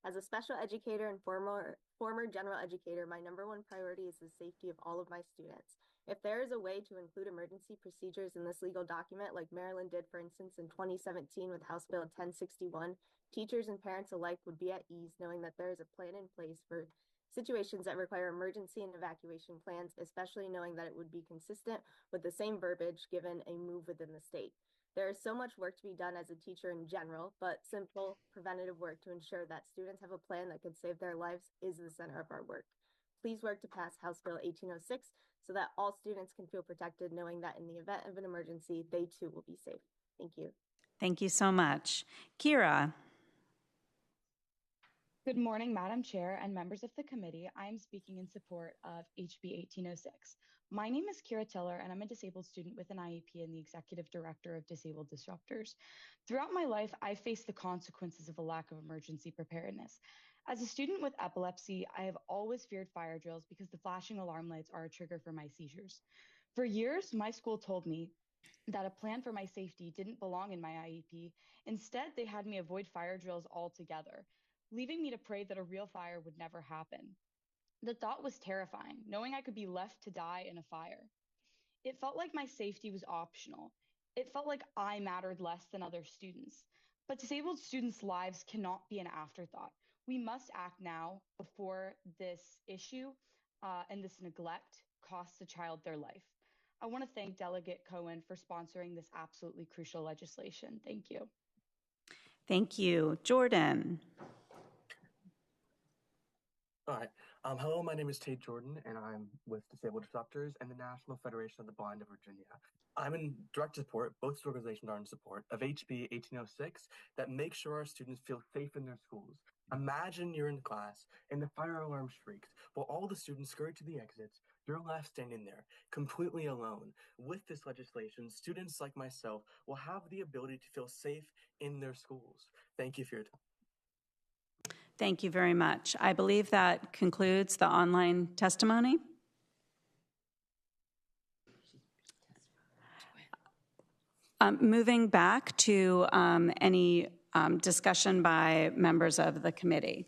As a special educator and former general educator, my #1 priority is the safety of all of my students. If there is a way to include emergency procedures in this legal document, like Maryland did, for instance, in 2017 with House Bill 1061, teachers and parents alike would be at ease knowing that there is a plan in place for situations that require emergency and evacuation plans, especially knowing that it would be consistent with the same verbiage given a move within the state. There is so much work to be done as a teacher in general, but simple preventative work to ensure that students have a plan that could save their lives is the center of our work. Please work to pass House Bill 1806 so that all students can feel protected knowing that in the event of an emergency, they too will be safe. Thank you. Thank you so much. Kira. Good morning, Madam Chair and members of the committee. I am speaking in support of HB 1806. My name is Kira Tiller, and I'm a disabled student with an IEP and the Executive Director of Disabled Disruptors. Throughout my life, I faced the consequences of a lack of emergency preparedness. As a student with epilepsy, I have always feared fire drills because the flashing alarm lights are a trigger for my seizures. For years, my school told me that a plan for my safety didn't belong in my IEP. Instead, they had me avoid fire drills altogether, leaving me to pray that a real fire would never happen. The thought was terrifying, knowing I could be left to die in a fire. It felt like my safety was optional. It felt like I mattered less than other students. But disabled students' lives cannot be an afterthought. We must act now before this issue and this neglect costs a child their life. I want to thank Delegate Cohen for sponsoring this absolutely crucial legislation. Thank you. Thank you. Jordan. All right. Hello, my name is Tate Jordan, and I'm with Disabled Disruptors and the National Federation of the Blind of Virginia. I'm in direct support, both organizations are in support, of HB 1806 that makes sure our students feel safe in their schools. Imagine you're in class and the fire alarm shrieks, while all the students scurry to the exits. You're left standing there, completely alone. With this legislation, students like myself will have the ability to feel safe in their schools. Thank you for your time. Thank you very much. I believe that concludes the online testimony. Moving back to any discussion by members of the committee.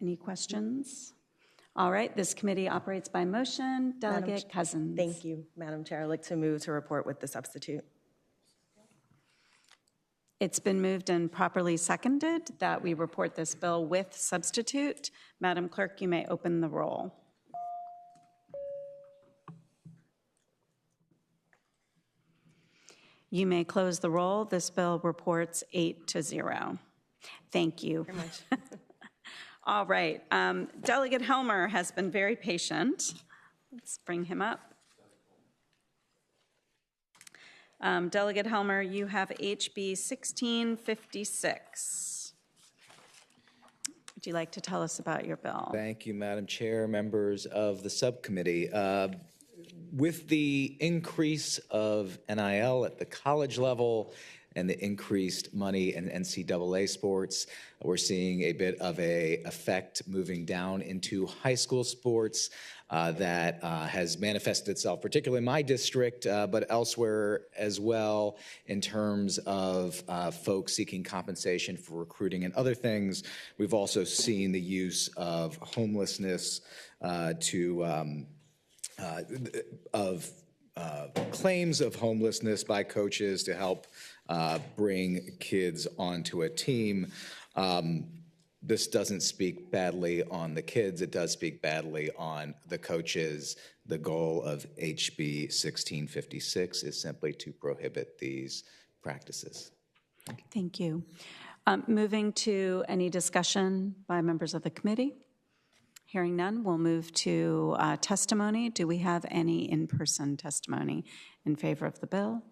Any questions? All right, this committee operates by motion. Delegate Cousins. Thank you, Madam Chair. I'd like to move to report with the substitute. It's been moved and properly seconded that we report this bill with substitute. Madam Clerk, you may open the roll. You may close the roll. This bill reports 8-0. Thank you. Very much. All right. Delegate Helmer has been very patient. Let's bring him up. Delegate Helmer, you have HB 1656. Would you like to tell us about your bill? Thank you, Madam Chair, members of the subcommittee. With the increase of NIL at the college level and the increased money in NCAA sports, we're seeing a bit of an effect moving down into high school sports that has manifested itself, particularly in my district, but elsewhere as well, in terms of folks seeking compensation for recruiting and other things. We've also seen the use of homelessness claims of homelessness by coaches to help bring kids onto a team. This doesn't speak badly on the kids. It does speak badly on the coaches. The goal of HB 1656 is simply to prohibit these practices. Thank you. Moving to any discussion by members of the committee? Hearing none, we'll move to testimony. Do we have any in-person testimony in favor of the bill?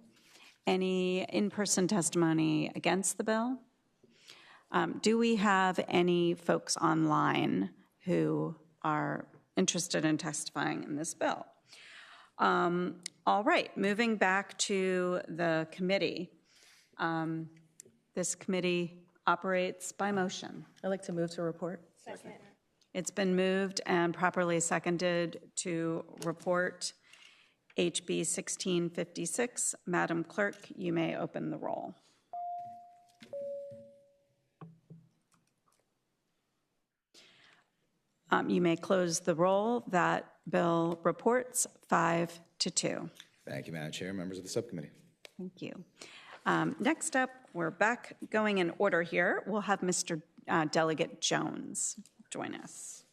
Any in-person testimony against the bill? Do we have any folks online who are interested in testifying in this bill? All right, moving back to the committee. This committee operates by motion. I'd like to move to report. Second. It's been moved and properly seconded to report HB 1656. Madam Clerk, you may open the roll. You may close the roll. That bill reports 5-2. Thank you, Madam Chair, members of the subcommittee. Thank you. Next up, we're back going in order here. We'll have Mr. Delegate Jones join us.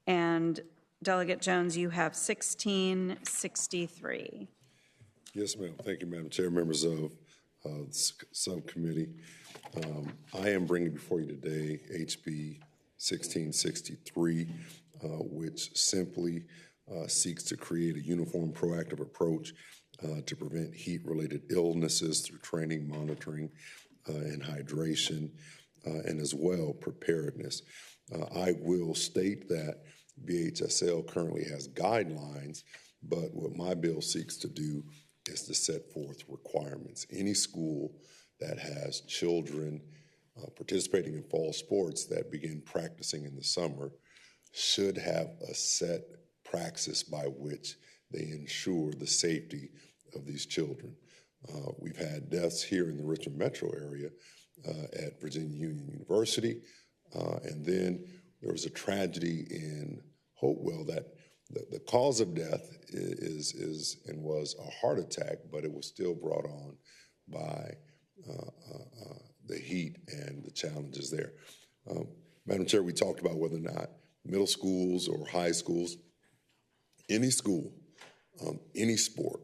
And Delegate Jones, you have 1663. Yes, ma'am. Thank you, Madam Chair, members of the subcommittee. I am bringing before you today HB 1663. which simply seeks to create a uniform, proactive approach to prevent heat-related illnesses through training, monitoring, and hydration, and as well preparedness. I will state that BHSL currently has guidelines, but what my bill seeks to do is to set forth requirements. Any school that has children participating in fall sports that begin practicing in the summer should have a set praxis by which they ensure the safety of these children. We've had deaths here in the Richmond metro area at Virginia Union University, and then there was a tragedy in Hopewell that the cause of death is and was a heart attack, but it was still brought on by the heat and the challenges there. Madam Chair, we talked about whether or not middle schools or high schools, any school, any sport,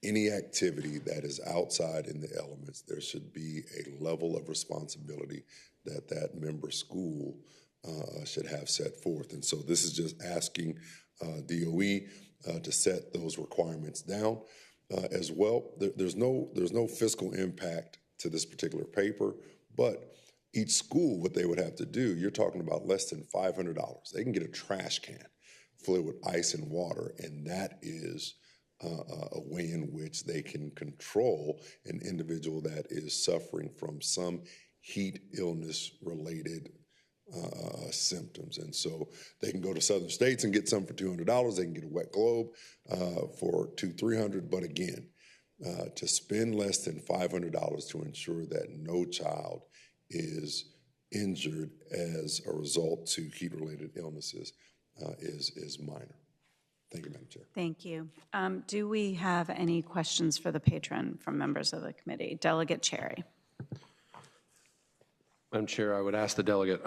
any activity that is outside in the elements, there should be a level of responsibility that that member school should have set forth. And so this is just asking DOE to set those requirements down. As well, there's no fiscal impact to this particular paper, but each school, what they would have to do, you're talking about less than $500. They can get a trash can filled with ice and water, and that is a way in which they can control an individual that is suffering from some heat illness related symptoms. And so they can go to Southern States and get some for $200. They can get a wet globe for $200-300. But again, to spend less than $500 to ensure that no child is injured as a result to heat-related illnesses is minor. Thank you, Madam Chair. Thank you. Do we have any questions for the patron from members of the committee? Delegate Cherry. Madam Chair, I would ask the delegate,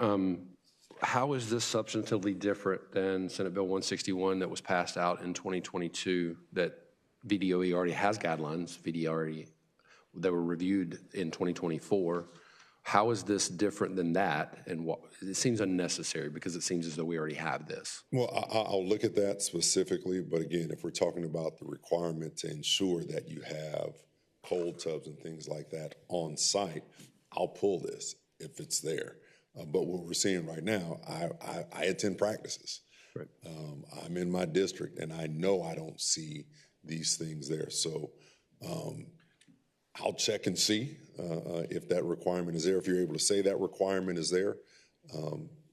how is this substantively different than Senate Bill 161 that was passed out in 2022 that VDOE already has guidelines, that were reviewed in 2024? How is this different than that? And what, it seems unnecessary because it seems as though we already have this. Well, I'll look at that specifically, but again, if we're talking about the requirement to ensure that you have cold tubs and things like that on site, I'll pull this if it's there. But what we're seeing right now, I attend practices. Right. I'm in my district, and I know I don't see these things there. So I'll check and see if that requirement is there. If you're able to say that requirement is there,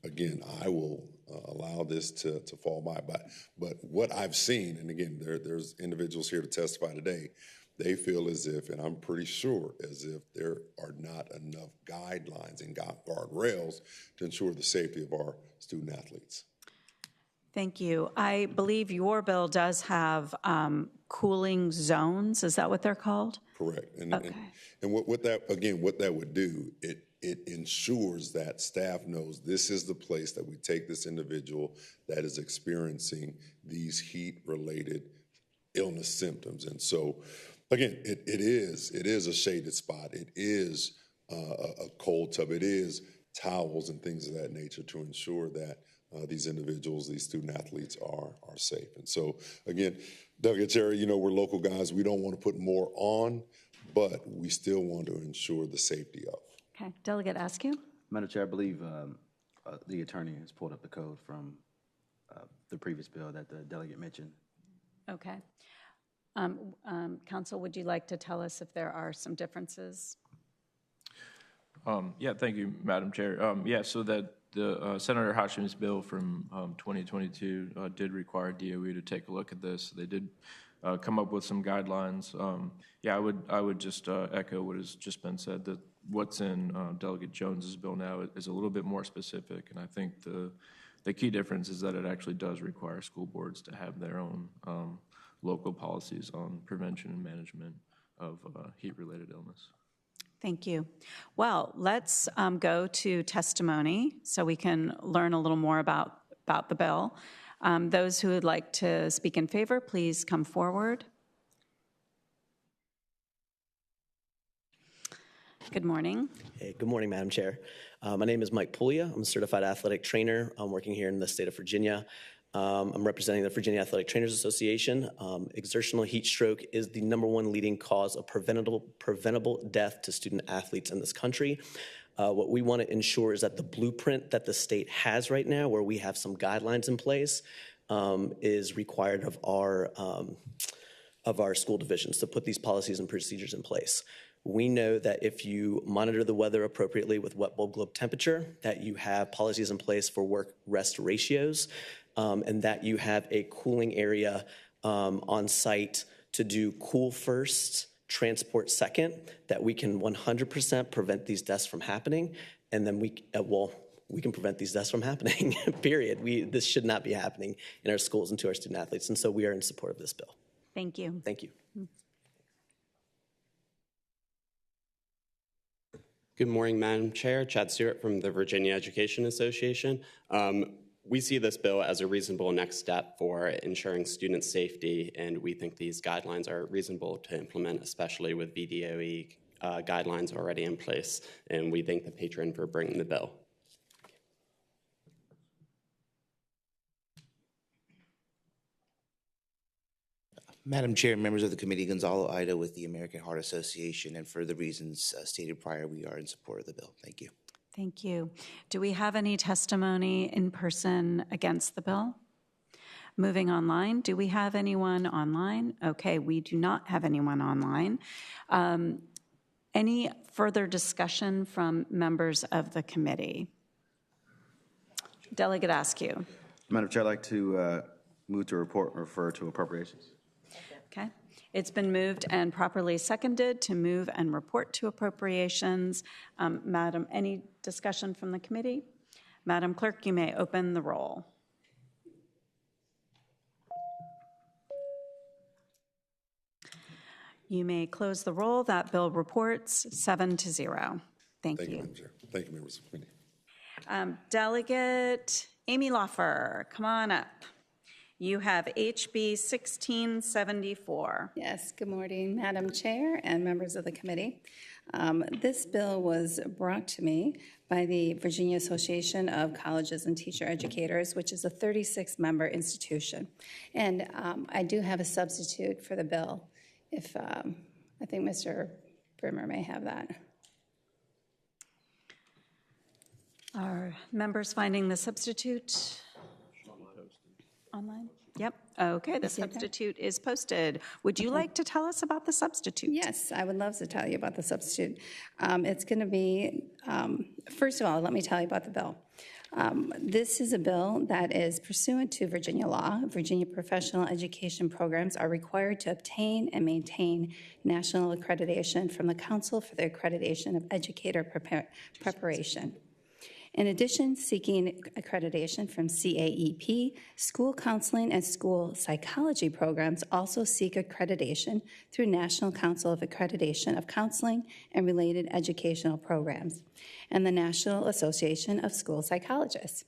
again, I will allow this to fall by. But what I've seen, and again, there's individuals here to testify today, they feel as if, and I'm pretty sure, as if there are not enough guidelines and guardrails to ensure the safety of our student athletes. Thank you. I believe your bill does have cooling zones. Is that what they're called? Correct. And, okay. and what that would do, it ensures that staff knows this is the place that we take this individual that is experiencing these heat-related illness symptoms. And so, again, it is a shaded spot. It is a cold tub. It is towels and things of that nature to ensure that these individuals, these student athletes are safe. And so, again, Delegate Cherry, we're local guys. We don't want to put more on, but we still want to ensure the safety of. Okay. Delegate Askew. Madam Chair, I believe the attorney has pulled up the code from the previous bill that the delegate mentioned. Okay. Council, would you like to tell us if there are some differences? Yeah, thank you, Madam Chair. Yeah, so that the Senator Hashim's bill from 2022 did require DOE to take a look at this. They did come up with some guidelines. Yeah, I would just echo what has just been said, that what's in Delegate Jones's bill now is a little bit more specific, and I think the key difference is that it actually does require school boards to have their own local policies on prevention and management of heat-related illness. Thank you. Well, let's go to testimony so we can learn a little more about the bill. Those who would like to speak in favor, please come forward. Good morning. Hey, good morning, Madam Chair. My name is Mike Puglia. I'm a certified athletic trainer. I'm working here in the state of Virginia. I'm representing the Virginia Athletic Trainers Association. Exertional heat stroke is the #1 leading cause of preventable death to student athletes in this country. What we want to ensure is that the blueprint that the state has right now, where we have some guidelines in place, is required of our school divisions to put these policies and procedures in place. We know that if you monitor the weather appropriately with wet bulb globe temperature, that you have policies in place for work-rest ratios, and that you have a cooling area on site to do cool first, transport second, that we can 100% prevent these deaths from happening, and then we can prevent these deaths from happening, period. This should not be happening in our schools and to our student athletes, and so we are in support of this bill. Thank you. Thank you. Good morning, Madam Chair. Chad Stewart from the Virginia Education Association. We see this bill as a reasonable next step for ensuring student safety, and we think these guidelines are reasonable to implement, especially with VDOE guidelines already in place, and we thank the patron for bringing the bill. Madam Chair, members of the committee, Gonzalo Ida with the American Heart Association, and for the reasons stated prior, we are in support of the bill. Thank you. Thank you. Do we have any testimony in person against the bill? Moving online, do we have anyone online? Okay, we do not have anyone online. Any further discussion from members of the committee? Delegate Askew. Madam Chair, I'd like to move to report and refer to appropriations. Okay. It's been moved and properly seconded to move and report to appropriations. Madam, any discussion from the committee? Madam Clerk, you may open the roll. You may close the roll. That bill reports 7-0. Thank you. Madam Chair. Thank you, members of the committee. Delegate Amy Loffer, come on up. You have HB 1674. Yes, good morning, Madam Chair and members of the committee. This bill was brought to me by the Virginia Association of Colleges and Teacher Educators, which is a 36-member institution. And I do have a substitute for the bill, if I think Mr. Brimmer may have that. Are members finding the substitute online? Yep. Okay, the substitute is posted. Would you like to tell us about the substitute? Yes, I would love to tell you about the substitute. It's going to be, first of all, let me tell you about the bill. This is a bill that is pursuant to Virginia law. Virginia professional education programs are required to obtain and maintain national accreditation from the Council for the Accreditation of Educator Preparation. In addition, seeking accreditation from CAEP, school counseling and school psychology programs also seek accreditation through National Council of Accreditation of Counseling and Related Educational Programs and the National Association of School Psychologists.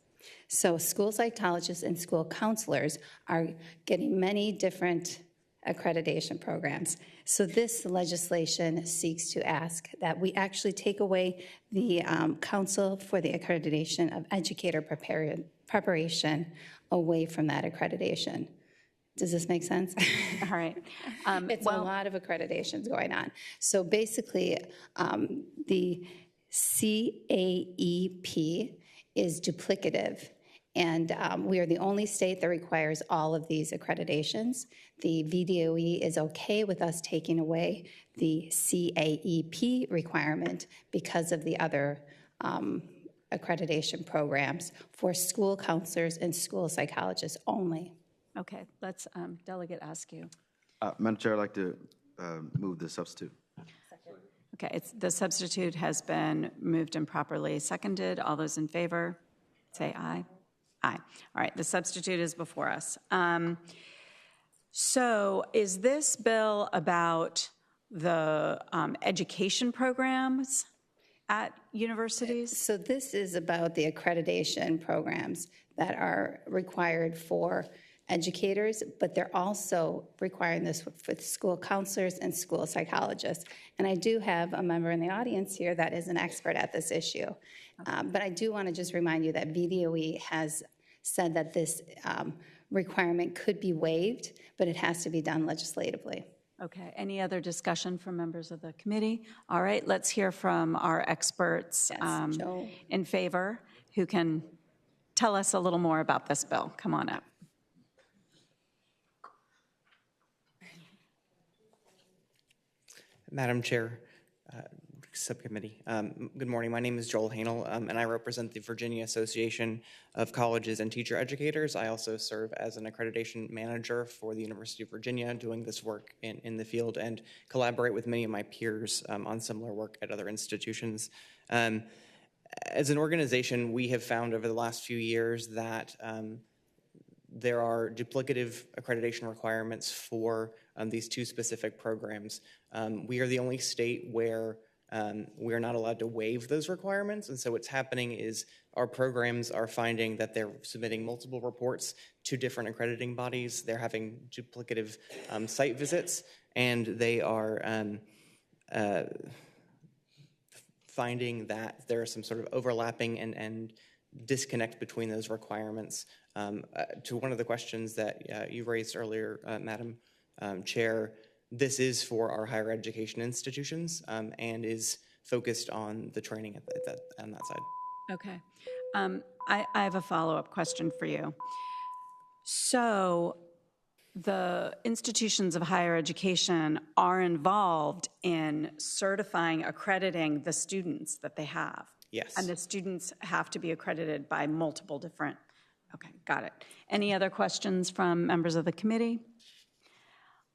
So school psychologists and school counselors are getting many different accreditation programs. So this legislation seeks to ask that we actually take away the Council for the Accreditation of Educator Preparation away from that accreditation. Does this make sense? All right. It's a lot of accreditations going on. So basically, the CAEP is duplicative. And we are the only state that requires all of these accreditations. The VDOE is okay with us taking away the CAEP requirement because of the other accreditation programs for school counselors and school psychologists only. Okay, let's Delegate Askew. Madam Chair, I'd like to move the substitute. Okay, the substitute has been moved and properly seconded. All those in favor, say aye. Aye. All right, the substitute is before us. So is this bill about the education programs at universities? So this is about the accreditation programs that are required for educators, but they're also requiring this with school counselors and school psychologists. And I do have a member in the audience here that is an expert at this issue. But I do want to just remind you that VDOE has said that this requirement could be waived, but it has to be done legislatively. Okay, any other discussion from members of the committee? All right, let's hear from our experts Joe. in favor who can tell us a little more about this bill. Come on up. Madam Chair, Subcommittee. Good morning. My name is Joel Hanel, and I represent the Virginia Association of Colleges and Teacher Educators. I also serve as an accreditation manager for the University of Virginia, doing this work in the field and collaborate with many of my peers on similar work at other institutions. As an organization, we have found over the last few years that there are duplicative accreditation requirements for these two specific programs. We are the only state where we are not allowed to waive those requirements, and so what's happening is our programs are finding that they're submitting multiple reports to different accrediting bodies. They're having duplicative site visits, and they are finding that there are some sort of overlapping and disconnect between those requirements. To one of the questions that you raised earlier, Madam Chair, this is for our higher education institutions and is focused on the training on that side. Okay. I have a follow-up question for you. So the institutions of higher education are involved in certifying, accrediting the students that they have. Yes. And the students have to be accredited by multiple different, okay, got it. Any other questions from members of the committee?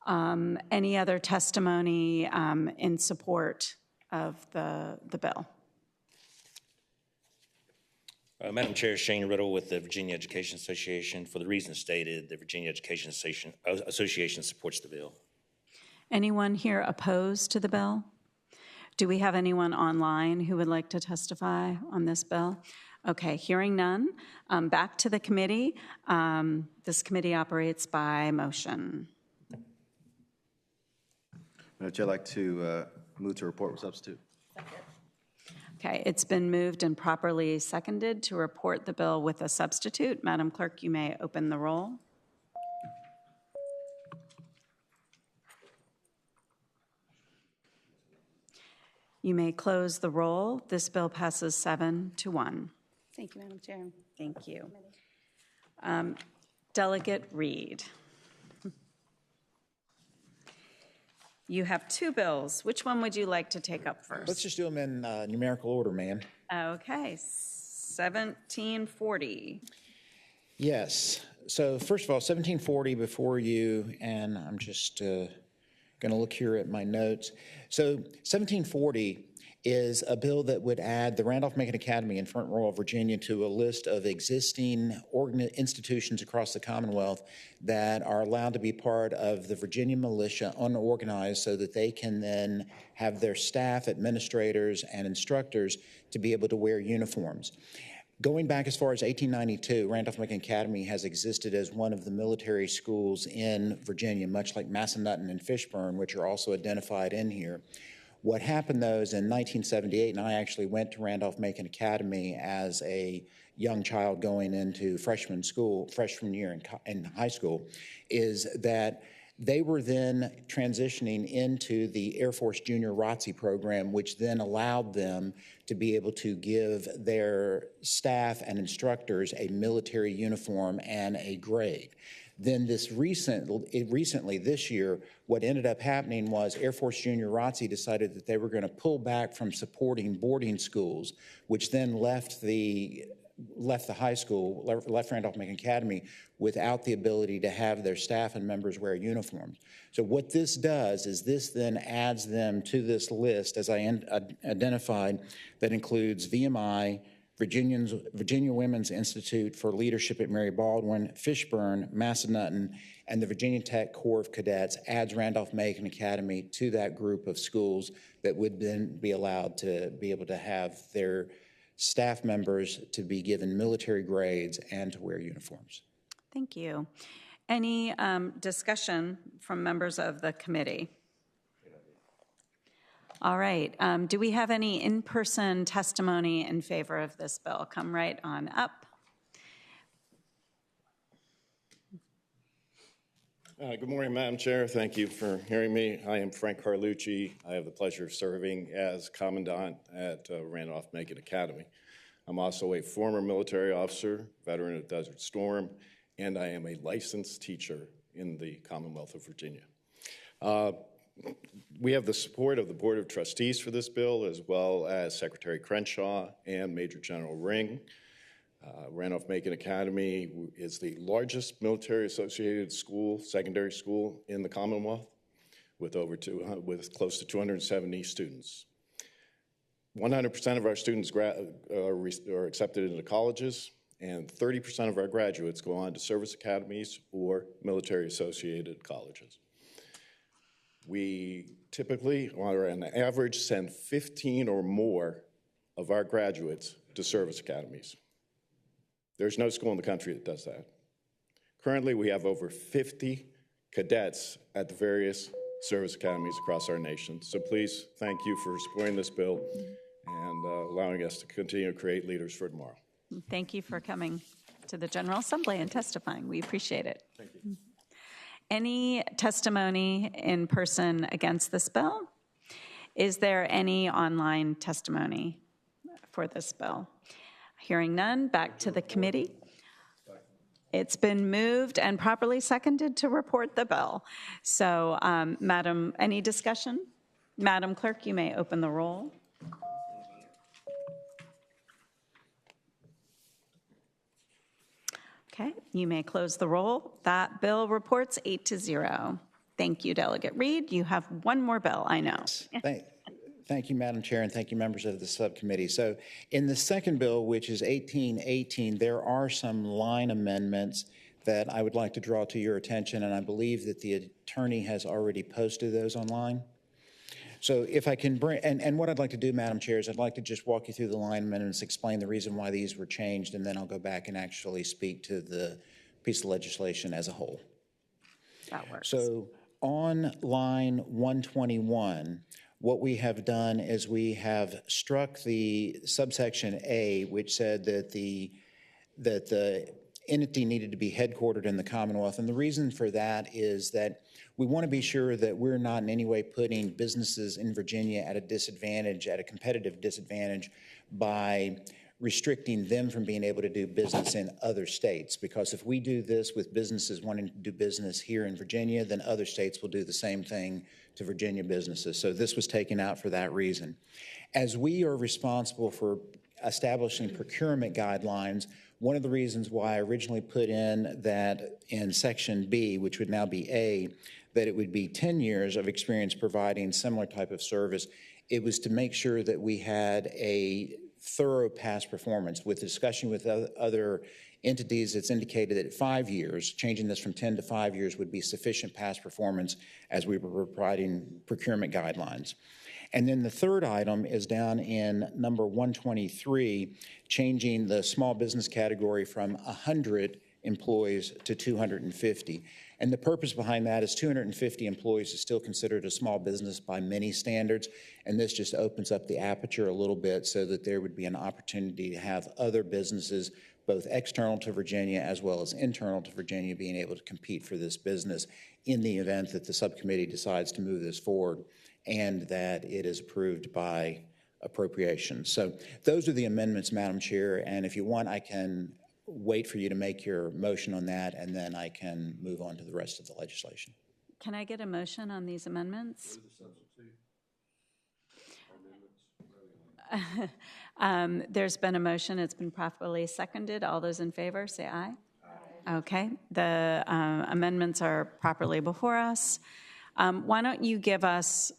Any other testimony in support of the bill? Madam Chair, Shane Riddle with the Virginia Education Association. For the reasons stated, the Virginia Education Association supports the bill. Anyone here opposed to the bill? Do we have anyone online who would like to testify on this bill? Okay, hearing none. Back to the committee. This committee operates by motion. Madam Chair, I'd like to move to report with substitute. Okay, it's been moved and properly seconded to report the bill with a substitute. Madam Clerk, you may open the roll. You may close the roll. This bill passes 7-1. Thank you, Madam Chair. Thank you. Delegate Reed. You have two bills. Which one would you like to take up first? Let's just do them in numerical order, ma'am. Okay, 1740. Yes. So first of all, 1740 before you, and I'm just going to look here at my notes. So 1740 is a bill that would add the Randolph-Macon Academy in Front Royal, Virginia to a list of existing institutions across the Commonwealth that are allowed to be part of the Virginia militia unorganized so that they can then have their staff, administrators, and instructors to be able to wear uniforms. Going back as far as 1892, Randolph-Macon Academy has existed as one of the military schools in Virginia, much like Massanutten and Fishburne, which are also identified in here. What happened, though, is in 1978, and I actually went to Randolph-Macon Academy as a young child going into freshman year in high school, is that they were then transitioning into the Air Force Junior ROTC program, which then allowed them to be able to give their staff and instructors a military uniform and a grade. Then recently this year, what ended up happening was Air Force Junior ROTC decided that they were going to pull back from supporting boarding schools, which then left the high school, left Randolph-Macon Academy without the ability to have their staff and members wear uniforms. So what this does is this then adds them to this list, as I identified, that includes VMI, Virginia Women's Institute for Leadership at Mary Baldwin, Fishburne, Massanutten, and the Virginia Tech Corps of Cadets adds Randolph-Macon Academy to that group of schools that would then be allowed to be able to have their staff members to be given military grades and to wear uniforms. Thank you. Any discussion from members of the committee? All right. Do we have any in-person testimony in favor of this bill? Come right on up. Good morning, Madam Chair. Thank you for hearing me. I am Frank Carlucci. I have the pleasure of serving as Commandant at Randolph-Macon Academy. I'm also a former military officer, veteran of Desert Storm, and I am a licensed teacher in the Commonwealth of Virginia. We have the support of the Board of Trustees for this bill, as well as Secretary Crenshaw and Major General Ring. Randolph-Macon Academy is the largest military-associated school, secondary school in the Commonwealth, with close to 270 students. 100% of our students are accepted into colleges, and 30% of our graduates go on to service academies or military-associated colleges. We typically, on average, send 15 or more of our graduates to service academies. There's no school in the country that does that. Currently, we have over 50 cadets at the various service academies across our nation. So please, thank you for supporting this bill and allowing us to continue to create leaders for tomorrow. Thank you for coming to the General Assembly and testifying. We appreciate it. Thank you. Any testimony in person against this bill? Is there any online testimony for this bill? Hearing none, back to the committee. It's been moved and properly seconded to report the bill. So, Madam, any discussion? Madam Clerk, you may open the roll. Okay, you may close the roll. That bill reports 8-0. Thank you, Delegate Reed. You have one more bill, I know. Thank you, Madam Chair, and thank you, members of the subcommittee. So in the second bill, which is 1818, there are some line amendments that I would like to draw to your attention, and I believe that the attorney has already posted those online. So if I can bring, and what I'd like to do, Madam Chair, is I'd like to just walk you through the line amendments, explain the reason why these were changed, and then I'll go back and actually speak to the piece of legislation as a whole. That works. So on line 121, what we have done is we have struck the subsection A, which said that the entity needed to be headquartered in the Commonwealth. And the reason for that is that we want to be sure that we're not in any way putting businesses in Virginia at a disadvantage, at a competitive disadvantage, by restricting them from being able to do business in other states. Because if we do this with businesses wanting to do business here in Virginia, then other states will do the same thing to Virginia businesses. So this was taken out for that reason. As we are responsible for establishing procurement guidelines, one of the reasons why I originally put in that in section B, which would now be A, that it would be 10 years of experience providing similar type of service, it was to make sure that we had a thorough past performance. With discussion with other entities, it's indicated that 5 years, changing this from 10 to 5 years, would be sufficient past performance as we were providing procurement guidelines. And then the third item is down in number 123, changing the small business category from 100 employees to 250. And the purpose behind that is 250 employees is still considered a small business by many standards, and this just opens up the aperture a little bit so that there would be an opportunity to have other businesses, both external to Virginia as well as internal to Virginia, being able to compete for this business in the event that the subcommittee decides to move this forward and that it is approved by appropriations. So those are the amendments, Madam Chair, and if you want, I can wait for you to make your motion on that, and then I can move on to the rest of the legislation. Can I get a motion on these amendments? There's been a motion. It's been properly seconded. All those in favor, say aye. Aye. Okay. The amendments are properly before us. Why don't you give us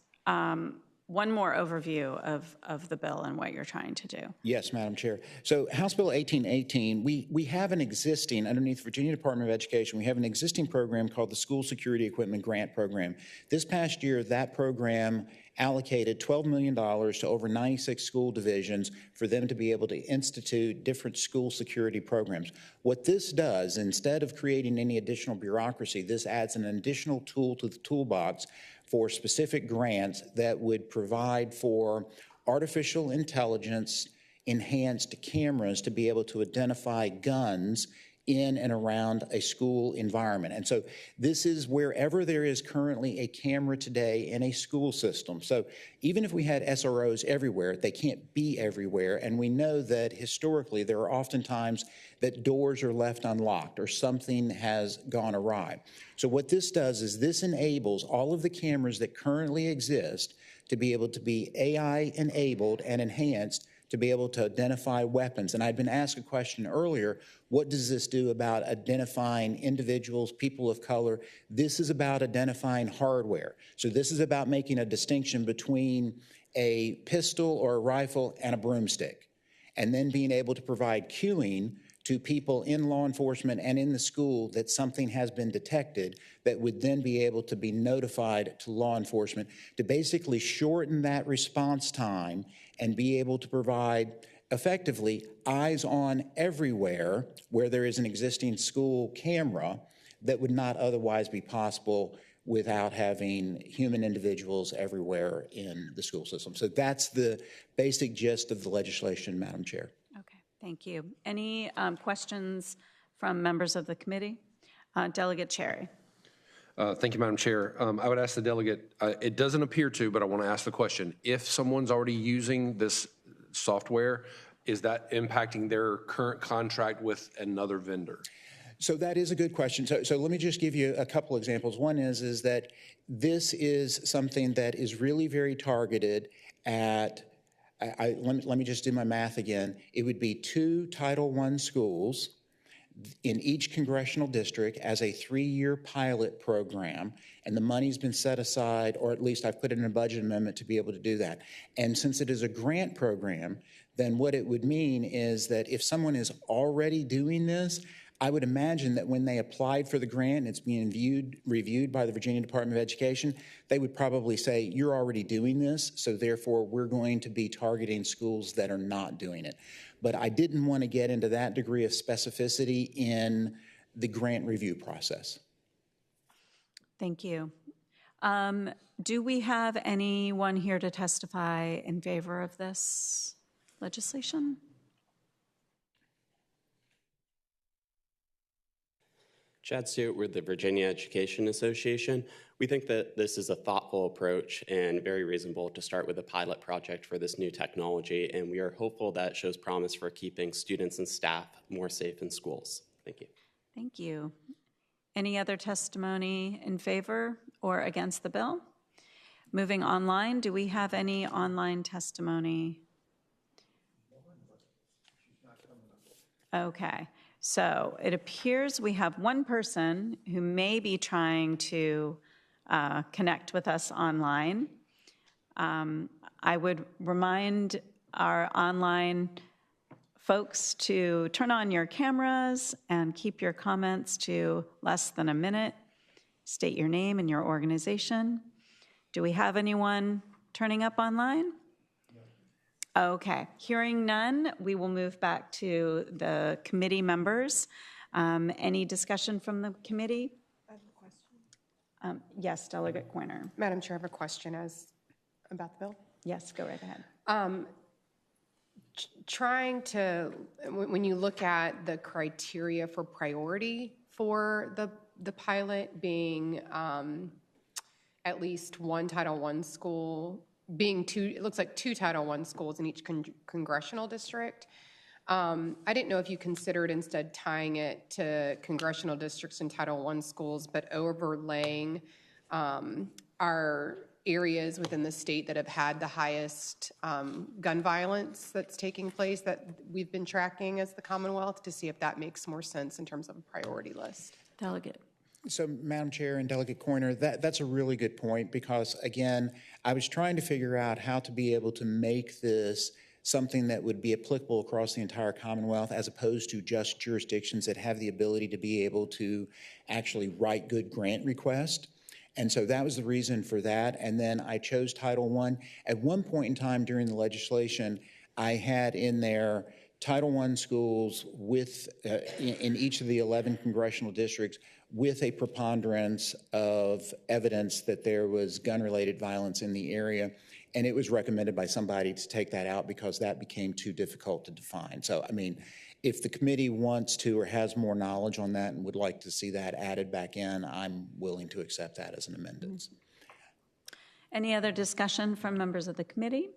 one more overview of the bill and what you're trying to do. Yes, Madam Chair. So House Bill 1818, we have an existing, underneath Virginia Department of Education, we have an existing program called the School Security Equipment Grant Program. This past year, that program allocated $12 million to over 96 school divisions for them to be able to institute different school security programs. What this does, instead of creating any additional bureaucracy, this adds an additional tool to the toolbox for specific grants that would provide for artificial intelligence enhanced cameras to be able to identify guns in and around a school environment. And so this is wherever there is currently a camera today in a school system. So even if we had SROs everywhere, they can't be everywhere. And we know that historically there are often times that doors are left unlocked or something has gone awry. So what this does is this enables all of the cameras that currently exist to be able to be AI enabled and enhanced to be able to identify weapons. And I'd been asked a question earlier, what does this do about identifying individuals, people of color? This is about identifying hardware. So this is about making a distinction between a pistol or a rifle and a broomstick, and then being able to provide cueing to people in law enforcement and in the school that something has been detected that would then be able to be notified to law enforcement to basically shorten that response time and be able to provide effectively eyes on everywhere where there is an existing school camera that would not otherwise be possible without having human individuals everywhere in the school system. So that's the basic gist of the legislation, Madam Chair. Okay, thank you. Any questions from members of the committee? Delegate Cherry. Thank you, Madam Chair. I would ask the delegate, it doesn't appear to, but I want to ask the question. If someone's already using this software, is that impacting their current contract with another vendor? So that is a good question. So let me just give you a couple examples. One is that this is something that is really very targeted at, let me just do my math again. It would be 2 Title I schools in each congressional district as a 3-year pilot program, and the money's been set aside, or at least I've put it in a budget amendment to be able to do that. And since it is a grant program, then what it would mean is that if someone is already doing this, I would imagine that when they applied for the grant and it's being reviewed by the Virginia Department of Education, they would probably say, you're already doing this, so therefore we're going to be targeting schools that are not doing it. But I didn't want to get into that degree of specificity in the grant review process. Thank you. Do we have anyone here to testify in favor of this legislation? Chad Stewart with the Virginia Education Association. We think that this is a thoughtful approach and very reasonable to start with a pilot project for this new technology, and we are hopeful that shows promise for keeping students and staff more safe in schools. Thank you. Thank you. Any other testimony in favor or against the bill? Moving online, do we have any online testimony? Okay. So it appears we have one person who may be trying to connect with us online. I would remind our online folks to turn on your cameras and keep your comments to less than a minute. State your name and your organization. Do we have anyone turning up online? Okay, hearing none, we will move back to the committee members. Any discussion from the committee? I have a question. Yes, Delegate Coiner. Madam Chair, I have a question about the bill. Yes, go right ahead. Trying to, when you look at the criteria for priority for the pilot being at least one Title I school, being two, it looks like 2 Title I schools in each congressional district. I didn't know if you considered instead tying it to congressional districts and Title I schools, but overlaying our areas within the state that have had the highest gun violence that's taking place that we've been tracking as the Commonwealth to see if that makes more sense in terms of a priority list. Delegate So, Madam Chair and Delegate Coiner, that's a really good point because, again, I was trying to figure out how to be able to make this something that would be applicable across the entire Commonwealth as opposed to just jurisdictions that have the ability to be able to actually write good grant requests. And so that was the reason for that. And then I chose Title I. At one point in time during the legislation, I had in there Title I schools with, in each of the 11 congressional districts with a preponderance of evidence that there was gun-related violence in the area. And it was recommended by somebody to take that out because that became too difficult to define. So, I mean, if the committee wants to or has more knowledge on that and would like to see that added back in, I'm willing to accept that as an amendment. Any other discussion from members of the committee?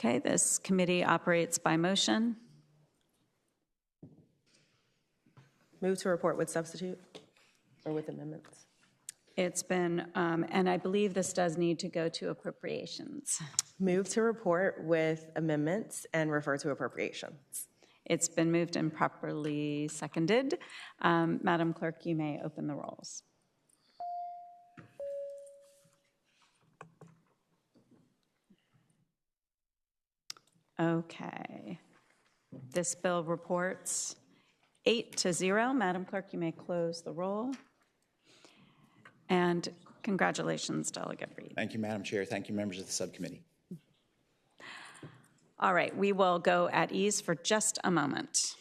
Okay, this committee operates by motion. Move to report with substitute or with amendments. It's been, and I believe this does need to go to appropriations. Move to report with amendments and refer to appropriations. It's been moved and properly seconded. Madam Clerk, you may open the rolls. Okay. This bill reports 8-0. Madam Clerk, you may close the roll. And congratulations, Delegate Reed. Thank you, Madam Chair. Thank you, members of the subcommittee. All right, we will go at ease for just a moment.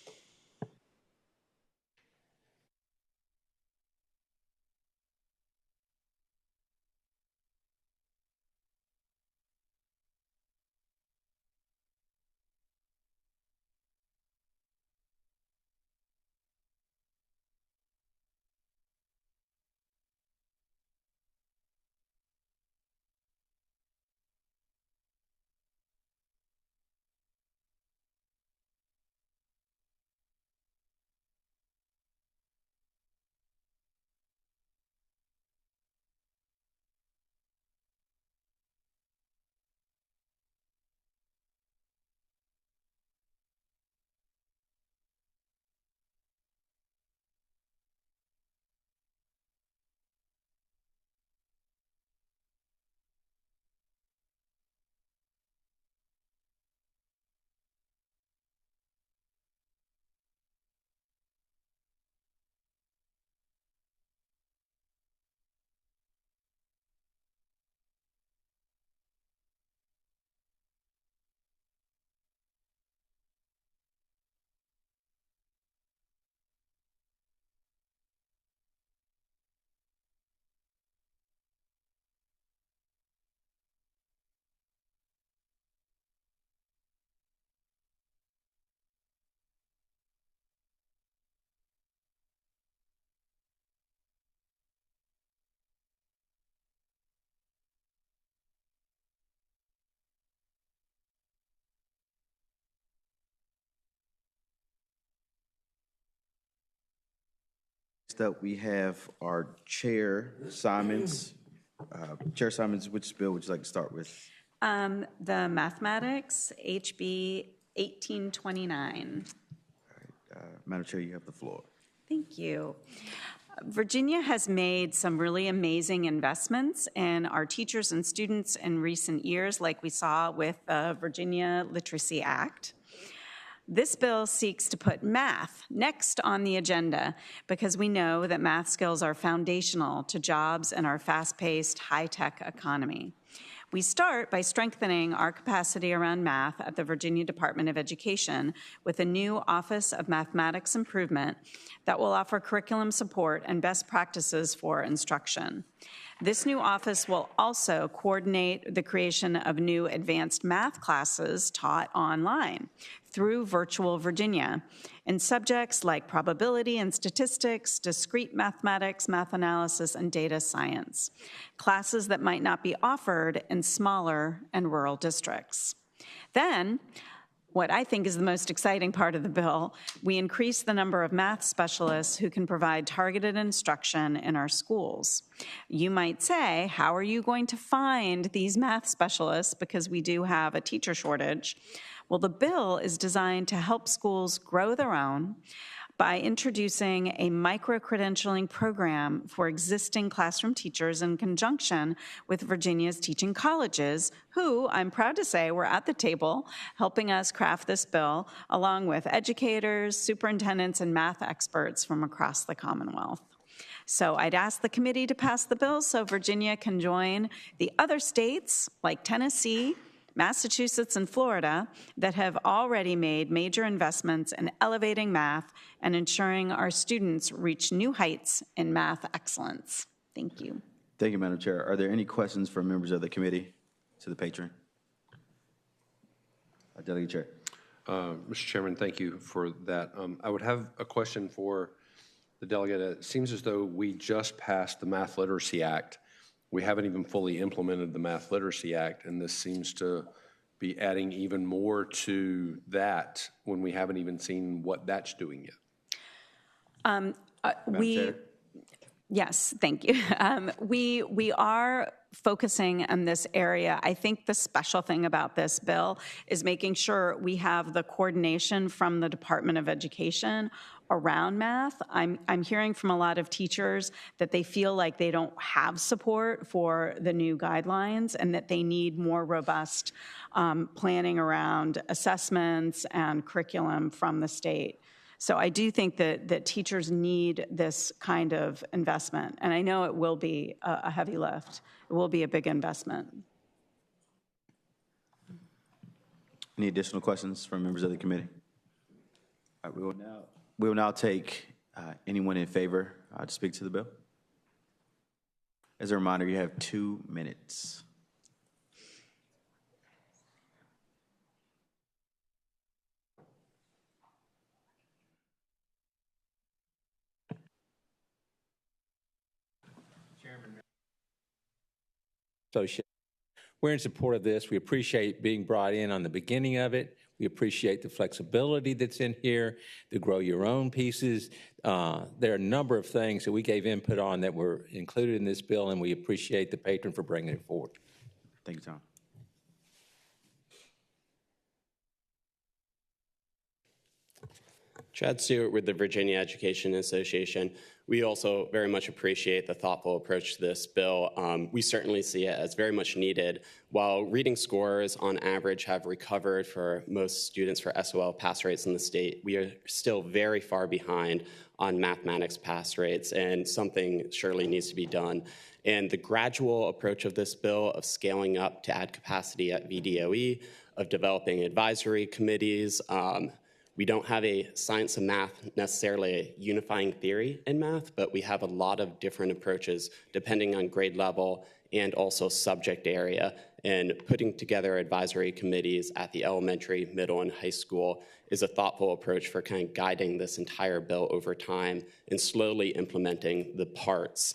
Next up, we have our Chair Simons. Chair Simons, which bill would you like to start with? The mathematics, HB 1829. Madam Chair, you have the floor. Thank you. Virginia has made some really amazing investments in our teachers and students in recent years, like we saw with the Virginia Literacy Act. This bill seeks to put math next on the agenda because we know that math skills are foundational to jobs in our fast-paced, high-tech economy. We start by strengthening our capacity around math at the Virginia Department of Education with a new Office of Mathematics Improvement that will offer curriculum support and best practices for instruction. This new office will also coordinate the creation of new advanced math classes taught online through Virtual Virginia in subjects like probability and statistics, discrete mathematics, math analysis, and data science, classes that might not be offered in smaller and rural districts. Then, what I think is the most exciting part of the bill, we increase the number of math specialists who can provide targeted instruction in our schools. You might say, how are you going to find these math specialists? Because we do have a teacher shortage. Well, the bill is designed to help schools grow their own by introducing a micro-credentialing program for existing classroom teachers in conjunction with Virginia's teaching colleges, who, I'm proud to say, were at the table helping us craft this bill, along with educators, superintendents, and math experts from across the Commonwealth. So I'd ask the committee to pass the bill so Virginia can join the other states like Tennessee, Massachusetts, and Florida that have already made major investments in elevating math and ensuring our students reach new heights in math excellence. Thank you. Thank you, Madam Chair. Are there any questions from members of the committee to the patron? Delegate Chair. Mr. Chairman, thank you for that. I would have a question for the delegate. It seems as though we just passed the Math Literacy Act. We haven't even fully implemented the Math Literacy Act, and this seems to be adding even more to that when we haven't even seen what that's doing yet. Yes, thank you. We are focusing on this area. I think the special thing about this bill is making sure we have the coordination from the Department of Education around math. I'm hearing from a lot of teachers that they feel like they don't have support for the new guidelines and that they need more robust planning around assessments and curriculum from the state. So I do think that teachers need this kind of investment, and I know it will be a heavy lift. It will be a big investment. Any additional questions from members of the committee? All right, we will now take anyone in favor to speak to the bill. As a reminder, you have 2 minutes. We're in support of this. We appreciate being brought in on the beginning of it. We appreciate the flexibility that's in here, the grow your own pieces. There are a number of things that we gave input on that were included in this bill, and we appreciate the patron for bringing it forward. Thank you, Tom. Chad Stewart with the Virginia Education Association. We also very much appreciate the thoughtful approach to this bill. We certainly see it as very much needed. While reading scores on average have recovered for most students for SOL pass rates in the state, we are still very far behind on mathematics pass rates, and something surely needs to be done. And the gradual approach of this bill of scaling up to add capacity at VDOE, of developing advisory committees, we don't have a science of math, necessarily a unifying theory in math, but we have a lot of different approaches depending on grade level and also subject area. And putting together advisory committees at the elementary, middle, and high school is a thoughtful approach for kind of guiding this entire bill over time and slowly implementing the parts.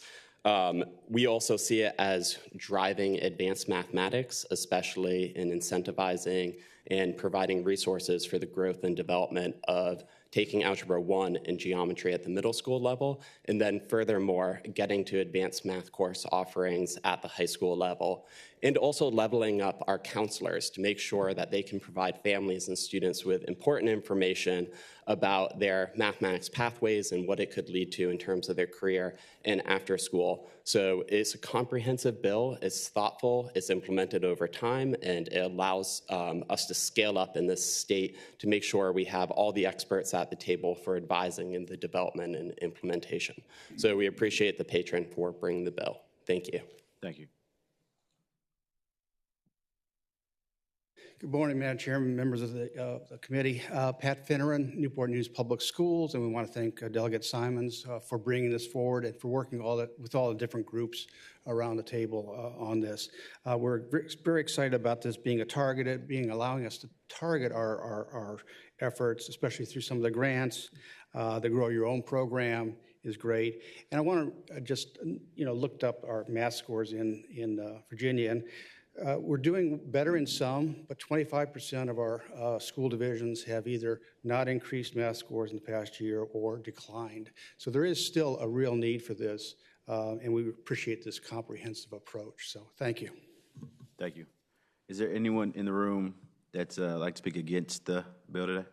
We also see it as driving advanced mathematics, especially in incentivizing and providing resources for the growth and development of taking Algebra 1 and geometry at the middle school level, and then furthermore, getting to advanced math course offerings at the high school level, and also leveling up our counselors to make sure that they can provide families and students with important information about their mathematics pathways and what it could lead to in terms of their career and after school. So it's a comprehensive bill, it's thoughtful, it's implemented over time, and it allows us to scale up in this state to make sure we have all the experts at the table for advising in the development and implementation. So we appreciate the patron for bringing the bill. Thank you. Thank you. Good morning, Madam Chairman, members of the committee. Pat Finneran, Newport News Public Schools, and we want to thank Delegate Simons for bringing this forward and for working with all the different groups around the table on this. We're very excited about this being allowing us to target our efforts, especially through some of the grants. The Grow Your Own program is great. And I want to just, looked up our math scores in Virginia, and we're doing better in some, but 25% of our school divisions have either not increased math scores in the past year or declined. So there is still a real need for this, and we appreciate this comprehensive approach. So thank you. Thank you. Is there anyone in the room that's like to speak against the bill today?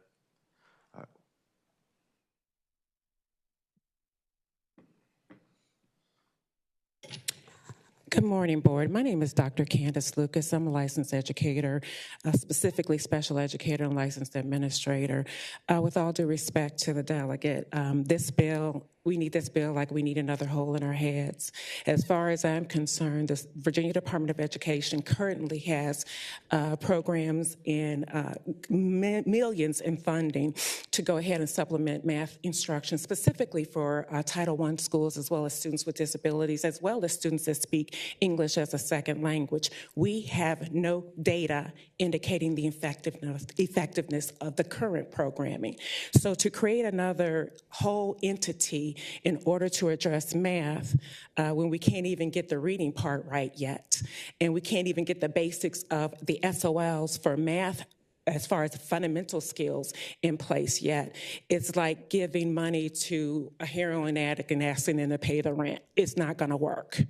Good morning, Board. My name is Dr. Candace Lucas. I'm a licensed educator, specifically special educator and licensed administrator. With all due respect to the delegate, we need this bill like we need another hole in our heads. As far as I'm concerned, the Virginia Department of Education currently has programs in millions in funding to go ahead and supplement math instruction, specifically for Title I schools, as well as students with disabilities, as well as students that speak English as a second language. We have no data indicating the effectiveness of the current programming. So to create another whole entity in order to address math when we can't even get the reading part right yet, and we can't even get the basics of the SOLs for math as far as fundamental skills in place yet. It's like giving money to a heroin addict and asking them to pay the rent. It's not going to work.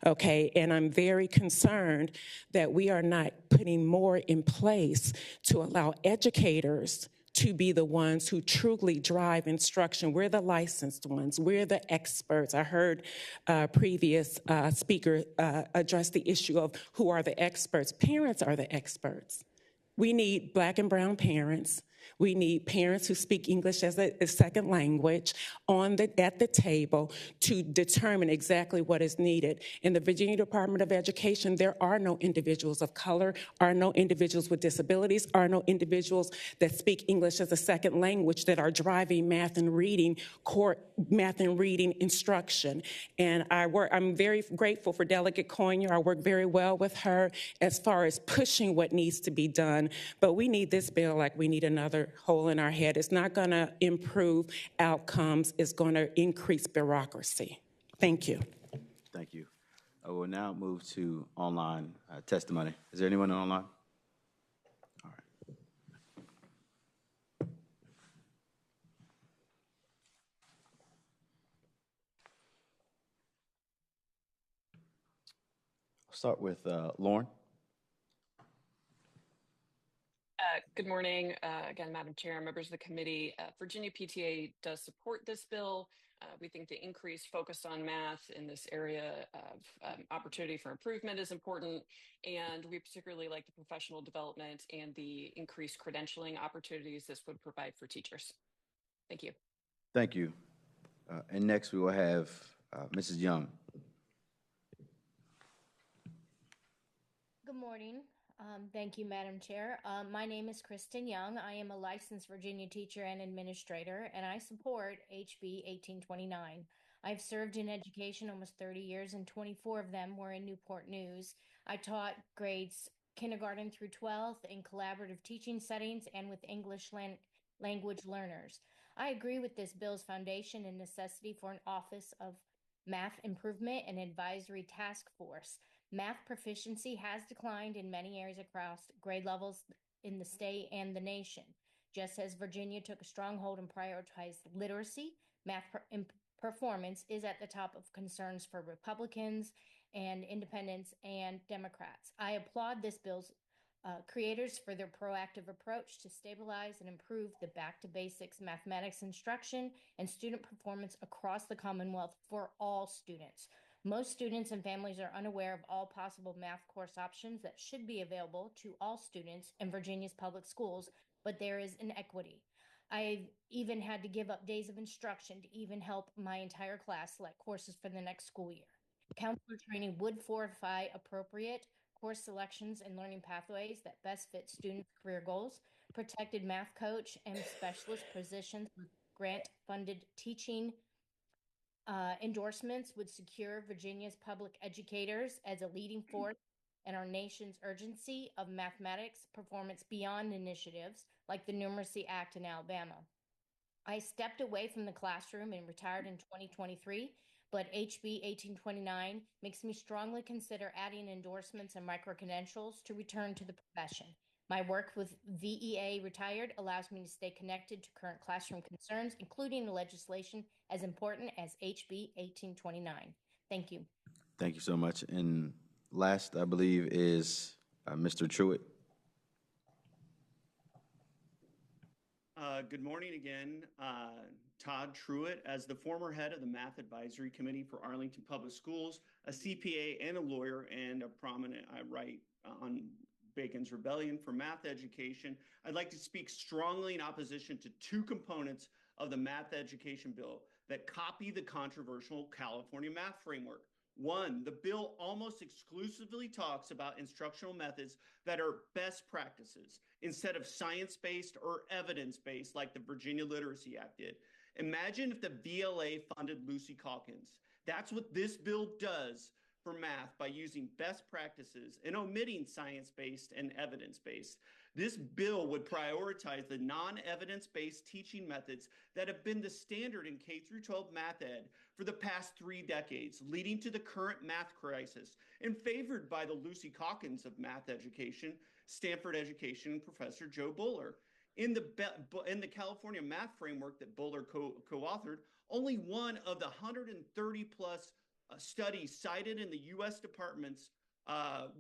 Okay, and I'm very concerned that we are not putting more in place to allow educators to be the ones who truly drive instruction. We're the licensed ones. We're the experts. I heard previous speaker address the issue of who are the experts. Parents are the experts. We need Black and brown parents. We need parents who speak English as a second language at the table to determine exactly what is needed. In the Virginia Department of Education, there are no individuals of color, are no individuals with disabilities, are no individuals that speak English as a second language that are driving math and reading instruction. And I'm very grateful for Delegate Coyner. I work very well with her as far as pushing what needs to be done. But we need this bill like we need another hole in our head. It's not going to improve outcomes. It's going to increase bureaucracy. Thank you. Thank you. I will now move to online testimony. Is there anyone online? All right. I'll start with Lauren. Good morning, again, Madam Chair, members of the committee. Virginia PTA does support this bill. We think the increased focus on math in this area of opportunity for improvement is important, and we particularly like the professional development and the increased credentialing opportunities this would provide for teachers. Thank you. Thank you. And next we will have Mrs. Young. Good morning. Thank you, Madam Chair. My name is Kristen Young. I am a licensed Virginia teacher and administrator, and I support HB 1829. I've served in education almost 30 years, and 24 of them were in Newport News. I taught grades kindergarten through 12th in collaborative teaching settings and with English language learners. I agree with this bill's foundation and necessity for an Office of Math Improvement and Advisory Task Force. Math proficiency has declined in many areas across grade levels in the state and the nation. Just as Virginia took a strong hold and prioritized literacy, math performance is at the top of concerns for Republicans and independents and Democrats. I applaud this bill's creators for their proactive approach to stabilize and improve the back to basics mathematics instruction and student performance across the Commonwealth for all students. Most students and families are unaware of all possible math course options that should be available to all students in Virginia's public schools, but there is inequity. I've even had to give up days of instruction to even help my entire class select courses for the next school year. Counselor training would fortify appropriate course selections and learning pathways that best fit students' career goals, protected math coach and specialist positions with grant-funded teaching endorsements would secure Virginia's public educators as a leading force in our nation's urgency of mathematics performance beyond initiatives like the Numeracy Act in Alabama. I stepped away from the classroom and retired in 2023, but HB 1829 makes me strongly consider adding endorsements and micro-credentials to return to the profession. My work with VEA Retired allows me to stay connected to current classroom concerns, including the legislation as important as HB 1829. Thank you. Thank you so much. And last, I believe, is Mr. Truitt. Good morning again. Todd Truitt, as the former head of the Math Advisory Committee for Arlington Public Schools, a CPA and a lawyer, and a prominent, I write on Bacon's Rebellion for Math Education, I'd like to speak strongly in opposition to two components of the math education bill that copy the controversial California math framework. One, the bill almost exclusively talks about instructional methods that are best practices instead of science-based or evidence-based like the Virginia Literacy Act did. Imagine if the VLA funded Lucy Calkins. That's what this bill does for math by using best practices and omitting science-based and evidence-based. This bill would prioritize the non-evidence-based teaching methods that have been the standard in K-12 math ed for the past 3 decades, leading to the current math crisis, and favored by the Lucy Calkins of math education, Stanford education professor Joe Buller. In the California math framework that Buller co-authored, only one of the 130 plus studies cited in the U.S. Department's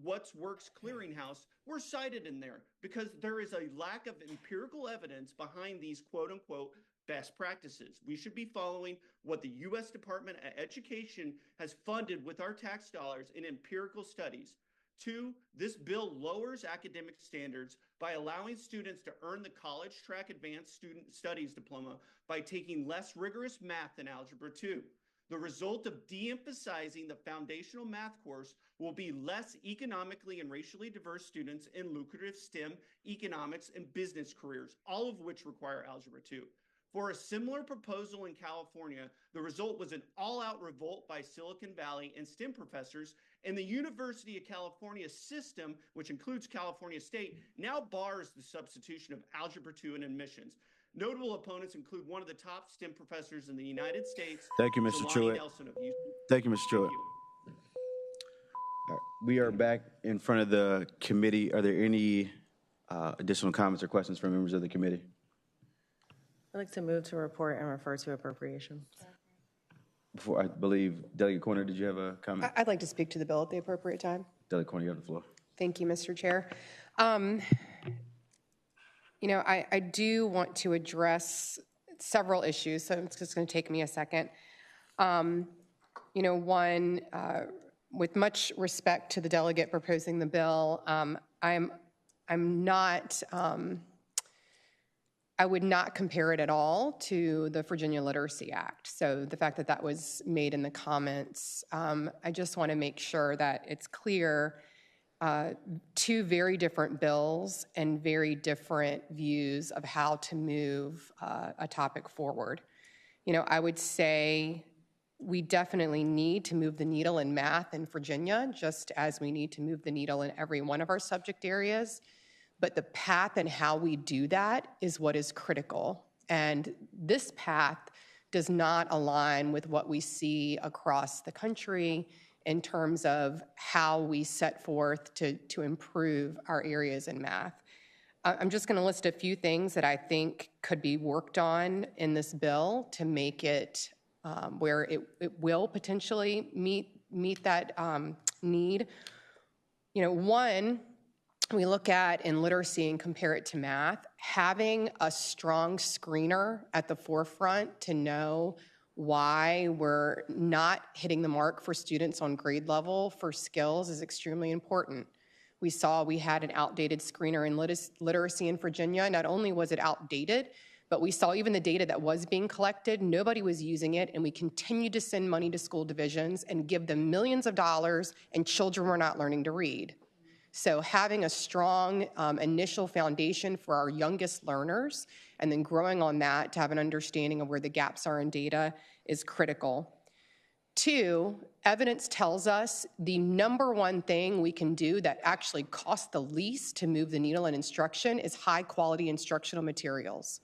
What's Works Clearinghouse were cited in there because there is a lack of empirical evidence behind these quote unquote best practices. We should be following what the U.S. Department of Education has funded with our tax dollars in empirical studies. 2, this bill lowers academic standards by allowing students to earn the college track advanced student studies diploma by taking less rigorous math than Algebra 2. The result of de-emphasizing the foundational math course will be less economically and racially diverse students in lucrative STEM, economics, and business careers, all of which require Algebra 2. For a similar proposal in California, the result was an all-out revolt by Silicon Valley and STEM professors, and the University of California system, which includes California State, now bars the substitution of Algebra 2 in admissions. Notable opponents include one of the top STEM professors in the United States. Thank you, Mr. Jelani Truitt. Nelson of UC. Thank you, Mr. Truitt. Thank you. All right, we are back in front of the committee. Are there any additional comments or questions from members of the committee? I'd like to move to report and refer to appropriation. Before, I believe, Delegate Corner, did you have a comment? I'd like to speak to the bill at the appropriate time. Delegate Corner, you have the floor. Thank you, Mr. Chair. I do want to address several issues, so it's just going to take me a second. One, with much respect to the delegate proposing the bill, I would not compare it at all to the Virginia Literacy Act. So the fact that that was made in the comments, I just want to make sure that it's clear. 2 very different bills and very different views of how to move a topic forward. I would say we definitely need to move the needle in math in Virginia, just as we need to move the needle in every one of our subject areas. But the path and how we do that is what is critical. And this path does not align with what we see across the country in terms of how we set forth to improve our areas in math. I'm just going to list a few things that I think could be worked on in this bill to make it where it will potentially meet that need. One, we look at in literacy and compare it to math, having a strong screener at the forefront to know why we're not hitting the mark for students on grade level for skills is extremely important. We saw we had an outdated screener in literacy in Virginia. Not only was it outdated, but we saw even the data that was being collected, nobody was using it, and we continued to send money to school divisions and give them millions of dollars, and children were not learning to read. So having a strong initial foundation for our youngest learners and then growing on that to have an understanding of where the gaps are in data is critical. 2, evidence tells us the number one thing we can do that actually costs the least to move the needle in instruction is high quality instructional materials.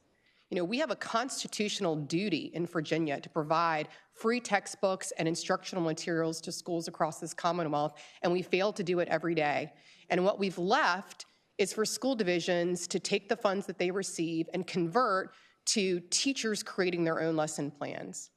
We have a constitutional duty in Virginia to provide free textbooks and instructional materials to schools across this Commonwealth, and we fail to do it every day. And what we've left is for school divisions to take the funds that they receive and convert to teachers creating their own lesson plans.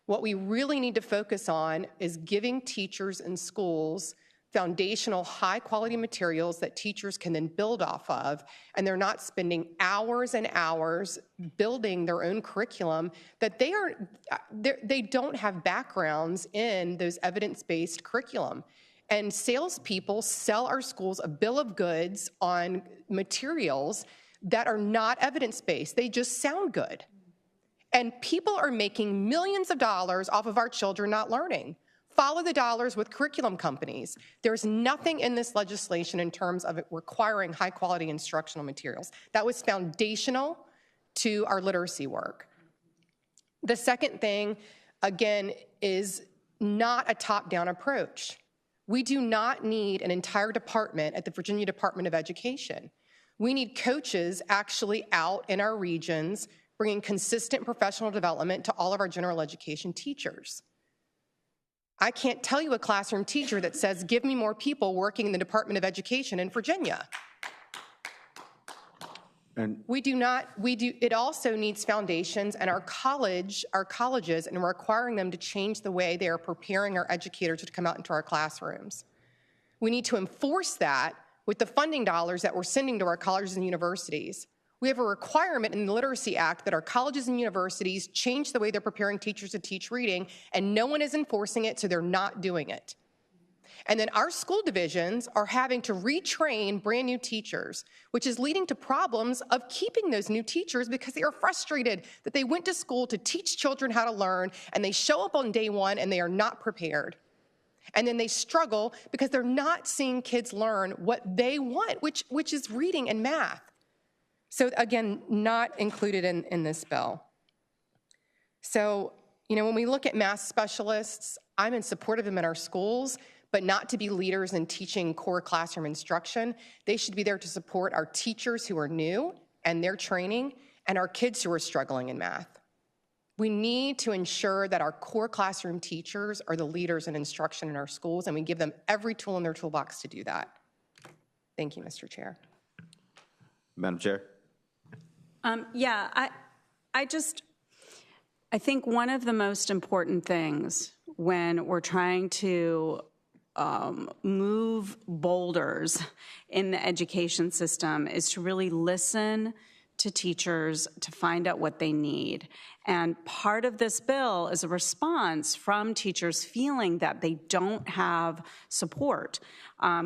What we really need to focus on is giving teachers in schools foundational, high-quality materials that teachers can then build off of, and they're not spending hours and hours building their own curriculum, that they don't have backgrounds in those evidence-based curriculum. And salespeople sell our schools a bill of goods on materials that are not evidence-based. They just sound good. And people are making millions of dollars off of our children not learning. Follow the dollars with curriculum companies. There's nothing in this legislation in terms of it requiring high-quality instructional materials. That was foundational to our literacy work. The second thing, again, is not a top-down approach. We do not need an entire department at the Virginia Department of Education. We need coaches actually out in our regions bringing consistent professional development to all of our general education teachers. I can't tell you a classroom teacher that says, give me more people working in the Department of Education in Virginia. And It also needs foundations, and our colleges, and we're requiring them to change the way they are preparing our educators to come out into our classrooms. We need to enforce that with the funding dollars that we're sending to our colleges and universities. We have a requirement in the Literacy Act that our colleges and universities change the way they're preparing teachers to teach reading, and no one is enforcing it, so they're not doing it. And then our school divisions are having to retrain brand new teachers, which is leading to problems of keeping those new teachers because they are frustrated that they went to school to teach children how to learn, and they show up on day one and they are not prepared. And then they struggle because they're not seeing kids learn what they want, which is reading and math. So again, not included in this bill. So, when we look at math specialists, I'm in support of them in our schools, but not to be leaders in teaching core classroom instruction. They should be there to support our teachers who are new and their training, and our kids who are struggling in math. We need to ensure that our core classroom teachers are the leaders in instruction in our schools, and we give them every tool in their toolbox to do that. Thank you, Mr. Chair. Madam Chair. I think one of the most important things when we're trying to move boulders in the education system is to really listen to teachers to find out what they need. And part of this bill is a response from teachers feeling that they don't have support.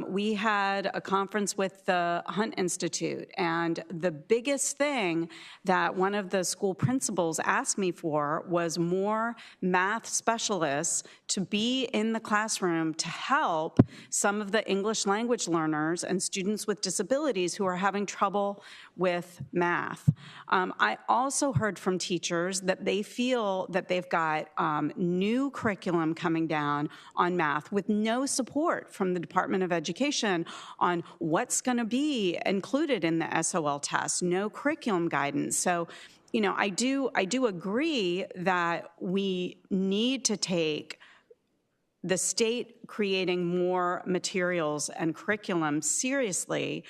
We had a conference with the Hunt Institute, and the biggest thing that one of the school principals asked me for was more math specialists to be in the classroom to help some of the English language learners and students with disabilities who are having trouble with math. I also heard from teachers that they feel that they've got new curriculum coming down on math with no support from the Department of Education on what's going to be included in the SOL test, no curriculum guidance. So, I do agree that we need to take the state creating more materials and curriculum seriously.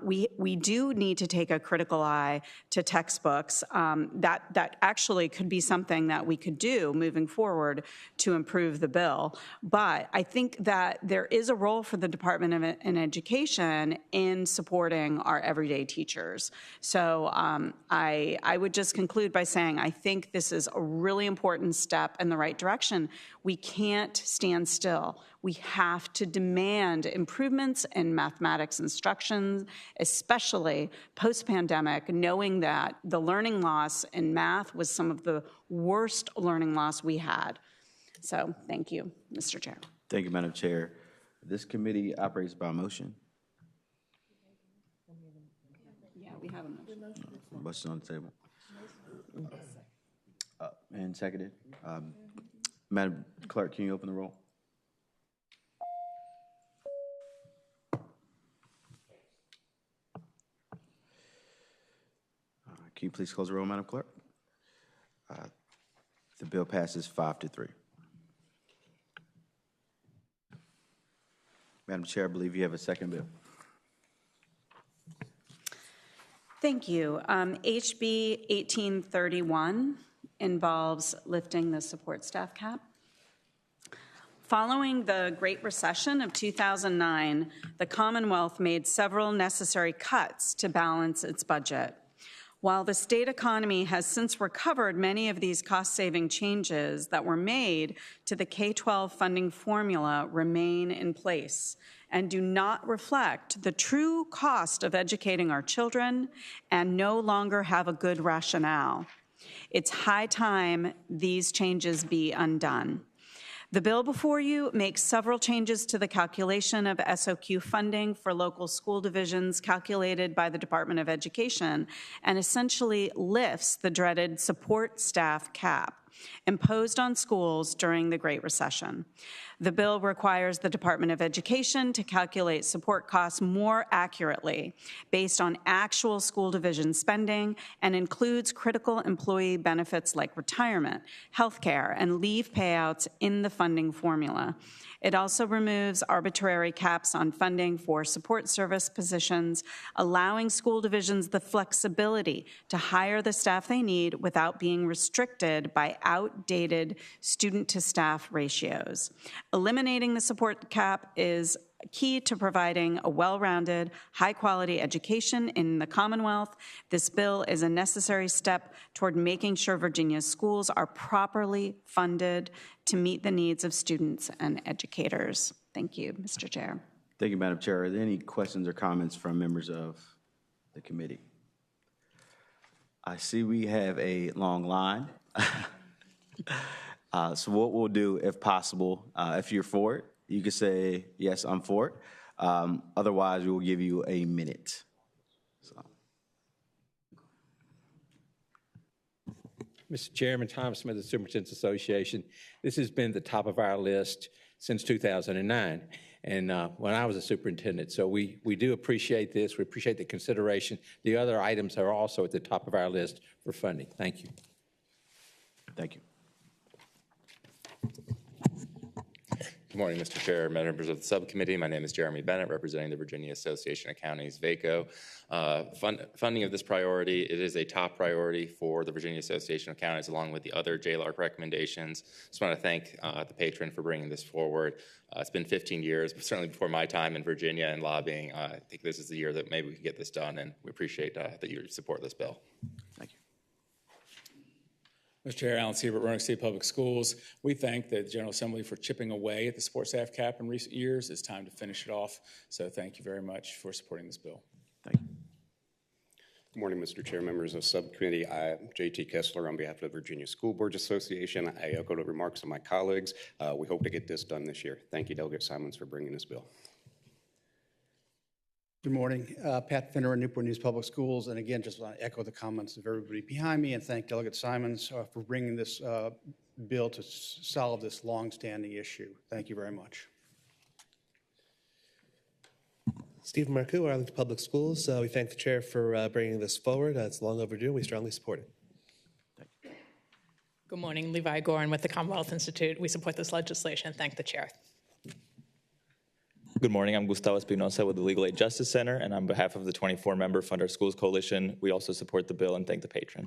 We do need to take a critical eye to textbooks. That actually could be something that we could do moving forward to improve the bill. But I think that there is a role for the Department of Education in supporting our everyday teachers. So I would just conclude by saying I think this is a really important step in the right direction. We can't stand still. We have to demand improvements in mathematics instruction, especially post-pandemic, knowing that the learning loss in math was some of the worst learning loss we had. So thank you, Mr. Chair. Thank you, Madam Chair. This committee operates by motion. Yeah, we have a motion. Motion on the table. And seconded. Madam Clerk, can you open the roll? Can you please close the roll, Madam Clerk? The bill passes 5-3. Madam Chair, I believe you have a second bill. Thank you. HB 1831 involves lifting the support staff cap. Following the Great Recession of 2009, the Commonwealth made several necessary cuts to balance its budget. While the state economy has since recovered many of these cost-saving changes that were made to the K-12 funding formula remain in place and do not reflect the true cost of educating our children and no longer have a good rationale. It's high time these changes be undone. The bill before you makes several changes to the calculation of SOQ funding for local school divisions calculated by the Department of Education and essentially lifts the dreaded support staff cap imposed on schools during the Great Recession. The bill requires the Department of Education to calculate support costs more accurately based on actual school division spending and includes critical employee benefits like retirement, health care, and leave payouts in the funding formula. It also removes arbitrary caps on funding for support service positions, allowing school divisions the flexibility to hire the staff they need without being restricted by outdated student-to-staff ratios. Eliminating the support cap is key to providing a well-rounded, high-quality education in the Commonwealth. This bill is a necessary step toward making sure Virginia's schools are properly funded to meet the needs of students and educators. Thank you, Mr. Chair. Thank you, Madam Chair. Are there any questions or comments from members of the committee? I see we have a long line. So what we'll do, if possible, if you're for it, you can say, yes, I'm for it. Otherwise, we will give you a minute. So. Mr. Chairman, Tom Smith, the Superintendent's Association. This has been the top of our list since 2009, and when I was a superintendent. So we do appreciate this. We appreciate the consideration. The other items are also at the top of our list for funding. Thank you. Thank you. Good morning, Mr. Chair, members of the subcommittee. My name is Jeremy Bennett, representing the Virginia Association of Counties, VACO. Funding of this priority, it is a top priority for the Virginia Association of Counties, along with the other JLARC recommendations. Just want to thank the patron for bringing this forward. It's been 15 years, but certainly before my time in Virginia and lobbying. I think this is the year that maybe we can get this done, and we appreciate that you support this bill. Thank you. Mr. Chair, Alan Siebert, Roanoke State Public Schools. We thank the General Assembly for chipping away at the support staff cap in recent years. It's time to finish it off. So thank you very much for supporting this bill. Thank you. Good morning, Mr. Chair, members of the subcommittee. I am J.T. Kessler on behalf of the Virginia School Boards Association. I echo the remarks of my colleagues. We hope to get this done this year. Thank you, Delegate Simons, for bringing this bill. Good morning. Pat Finneran, Newport News Public Schools. And again, just want to echo the comments of everybody behind me and thank Delegate Simons for bringing this bill to solve this long-standing issue. Thank you very much. Stephen Marcoux, Arlington Public Schools. We thank the chair for bringing this forward. It's long overdue. We strongly support it. Good morning. Levi Gorin with the Commonwealth Institute. We support this legislation. Thank the chair. Good morning. I'm Gustavo Espinosa with the Legal Aid Justice Center, and on behalf of the 24-member Fund Our Schools Coalition, we also support the bill and thank the patron.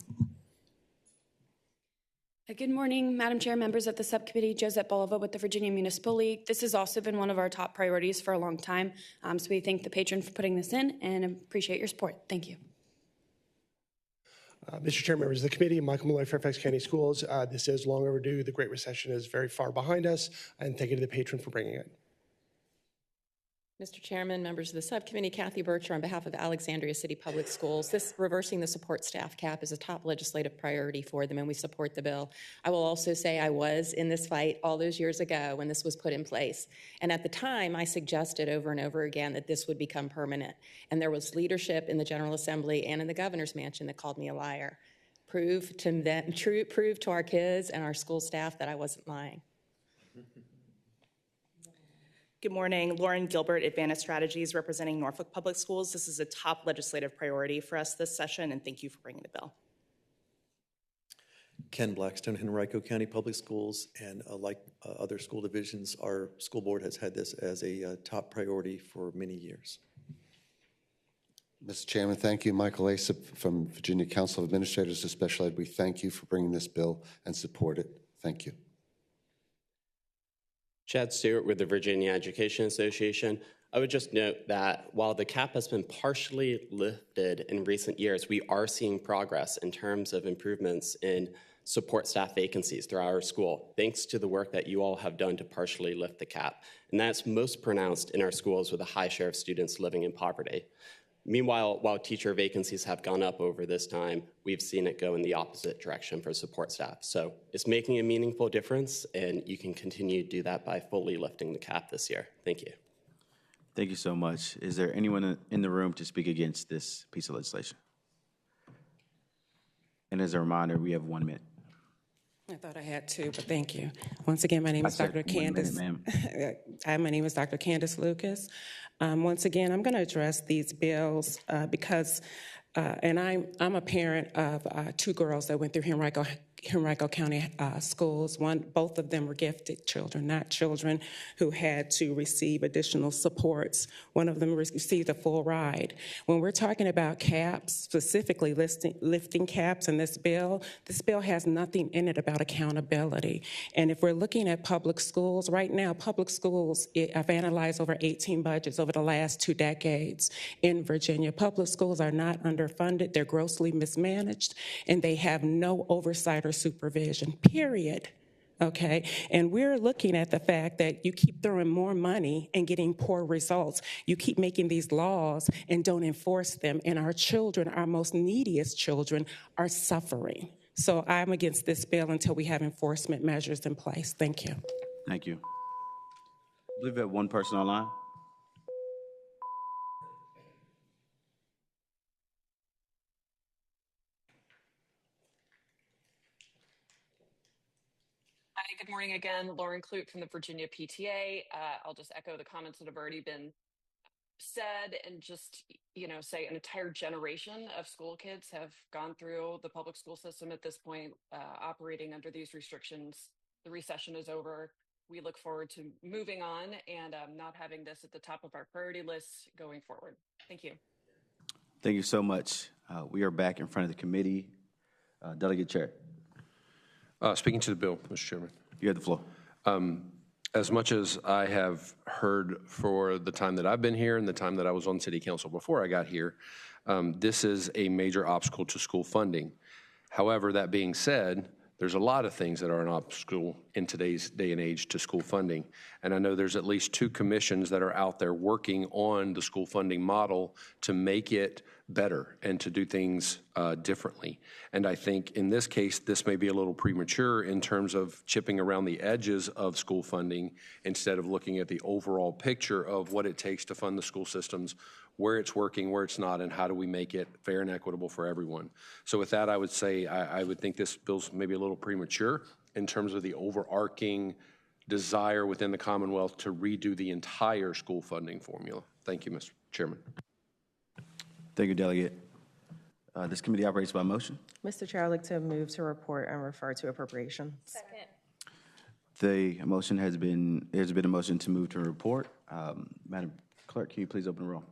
Good morning, Madam Chair, members of the subcommittee. Josette Bolova with the Virginia Municipal League. This has also been one of our top priorities for a long time, so we thank the patron for putting this in and appreciate your support. Thank you. Mr. Chair, members of the committee, Michael Malloy, Fairfax County Schools. This is long overdue. The Great Recession is very far behind us, and thank you to the patron for bringing it. Mr. Chairman, members of the subcommittee, Kathy Bircher on behalf of Alexandria City Public Schools. This reversing the support staff cap is a top legislative priority for them, and we support the bill. I will also say I was in this fight all those years ago when this was put in place. And at the time, I suggested over and over again that this would become permanent. And there was leadership in the General Assembly and in the governor's mansion that called me a liar. Prove to our kids and our school staff that I wasn't lying. Good morning. Lauren Gilbert, Advantage Strategies, representing Norfolk Public Schools. This is a top legislative priority for us this session, and thank you for bringing the bill. Ken Blackstone, Henrico County Public Schools, and like other school divisions, our school board has had this as a top priority for many years. Mr. Chairman, thank you. Michael Asap from Virginia Council of Administrators of Special Ed. We thank you for bringing this bill and support it. Thank you. Chad Stewart with the Virginia Education Association. I would just note that while the cap has been partially lifted in recent years, we are seeing progress in terms of improvements in support staff vacancies throughout our school, thanks to the work that you all have done to partially lift the cap. And that's most pronounced in our schools with a high share of students living in poverty. Meanwhile, while teacher vacancies have gone up over this time, we've seen it go in the opposite direction for support staff. So it's making a meaningful difference, and you can continue to do that by fully lifting the cap this year. Thank you. Thank you so much. Is there anyone in the room to speak against this piece of legislation? And as a reminder, we have 1 minute. I thought I had 2, but thank you. Once again, my name is Dr. Candace. Hi, my name is Dr. Candace Lucas. Once again, I'm going to address these bills because, and I'm a parent of 2 girls that went through Henrico County schools. Both of them were gifted children, not children who had to receive additional supports. One of them received a full ride. When we're talking about caps, specifically lifting caps in this bill has nothing in it about accountability. And if we're looking at public schools, right now, public schools, I've analyzed over 18 budgets over the last 2 decades in Virginia. Public schools are not underfunded, they're grossly mismanaged, and they have no oversight or supervision, period. Okay, and we're looking at the fact that you keep throwing more money and getting poor results. You keep making these laws and don't enforce them, and our children, our most neediest children, are suffering. So I'm against this bill until we have enforcement measures in place. Thank you. Thank you. I believe we have 1 person online. Hi, good morning again. Lauren Clute from the Virginia PTA. I'll just echo the comments that have already been said and just, say an entire generation of school kids have gone through the public school system at this point, operating under these restrictions. The recession is over. We look forward to moving on and not having this at the top of our priority list going forward. Thank you. Thank you so much. We are back in front of the committee. Delegate Chair. Speaking to the bill, Mr. Chairman. You have the floor. As much as I have heard for the time that I've been here and the time that I was on City Council before I got here, this is a major obstacle to school funding. However, that being said, there's a lot of things that are an obstacle in today's day and age to school funding. And I know there's at least 2 commissions that are out there working on the school funding model to make it better and to do things differently. And I think in this case, this may be a little premature in terms of chipping around the edges of school funding instead of looking at the overall picture of what it takes to fund the school systems, where it's working, where it's not, and how do we make it fair and equitable for everyone. So with that, I would say I would think this bill's maybe a little premature in terms of the overarching desire within the Commonwealth to redo the entire school funding formula. Thank you, Mr. Chairman. Thank you, Delegate. This committee operates by motion. Mr. Chair, I'd like to move to report and refer to appropriations. Second. The motion has been, there's been a motion to move to a report. Madam Clerk, can you please open the roll?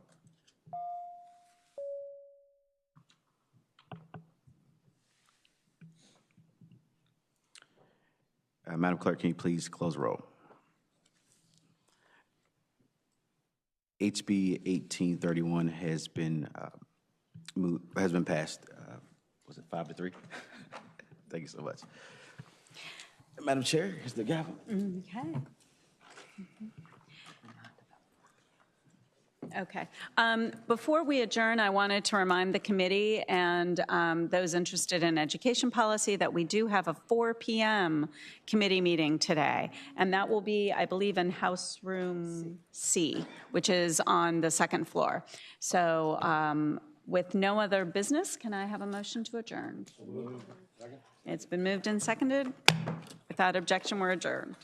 Madam Clerk, can you please close the roll? HB 1831 has been passed. Was it 5-3? Thank you so much. Madam Chair, here's the gavel. Okay. Okay. Before we adjourn, I wanted to remind the committee and those interested in education policy that we do have a 4 p.m. committee meeting today, and that will be, I believe, in House Room C, which is on the 2nd floor. So with no other business, can I have a motion to adjourn? It's been moved and seconded. Without objection, we're adjourned.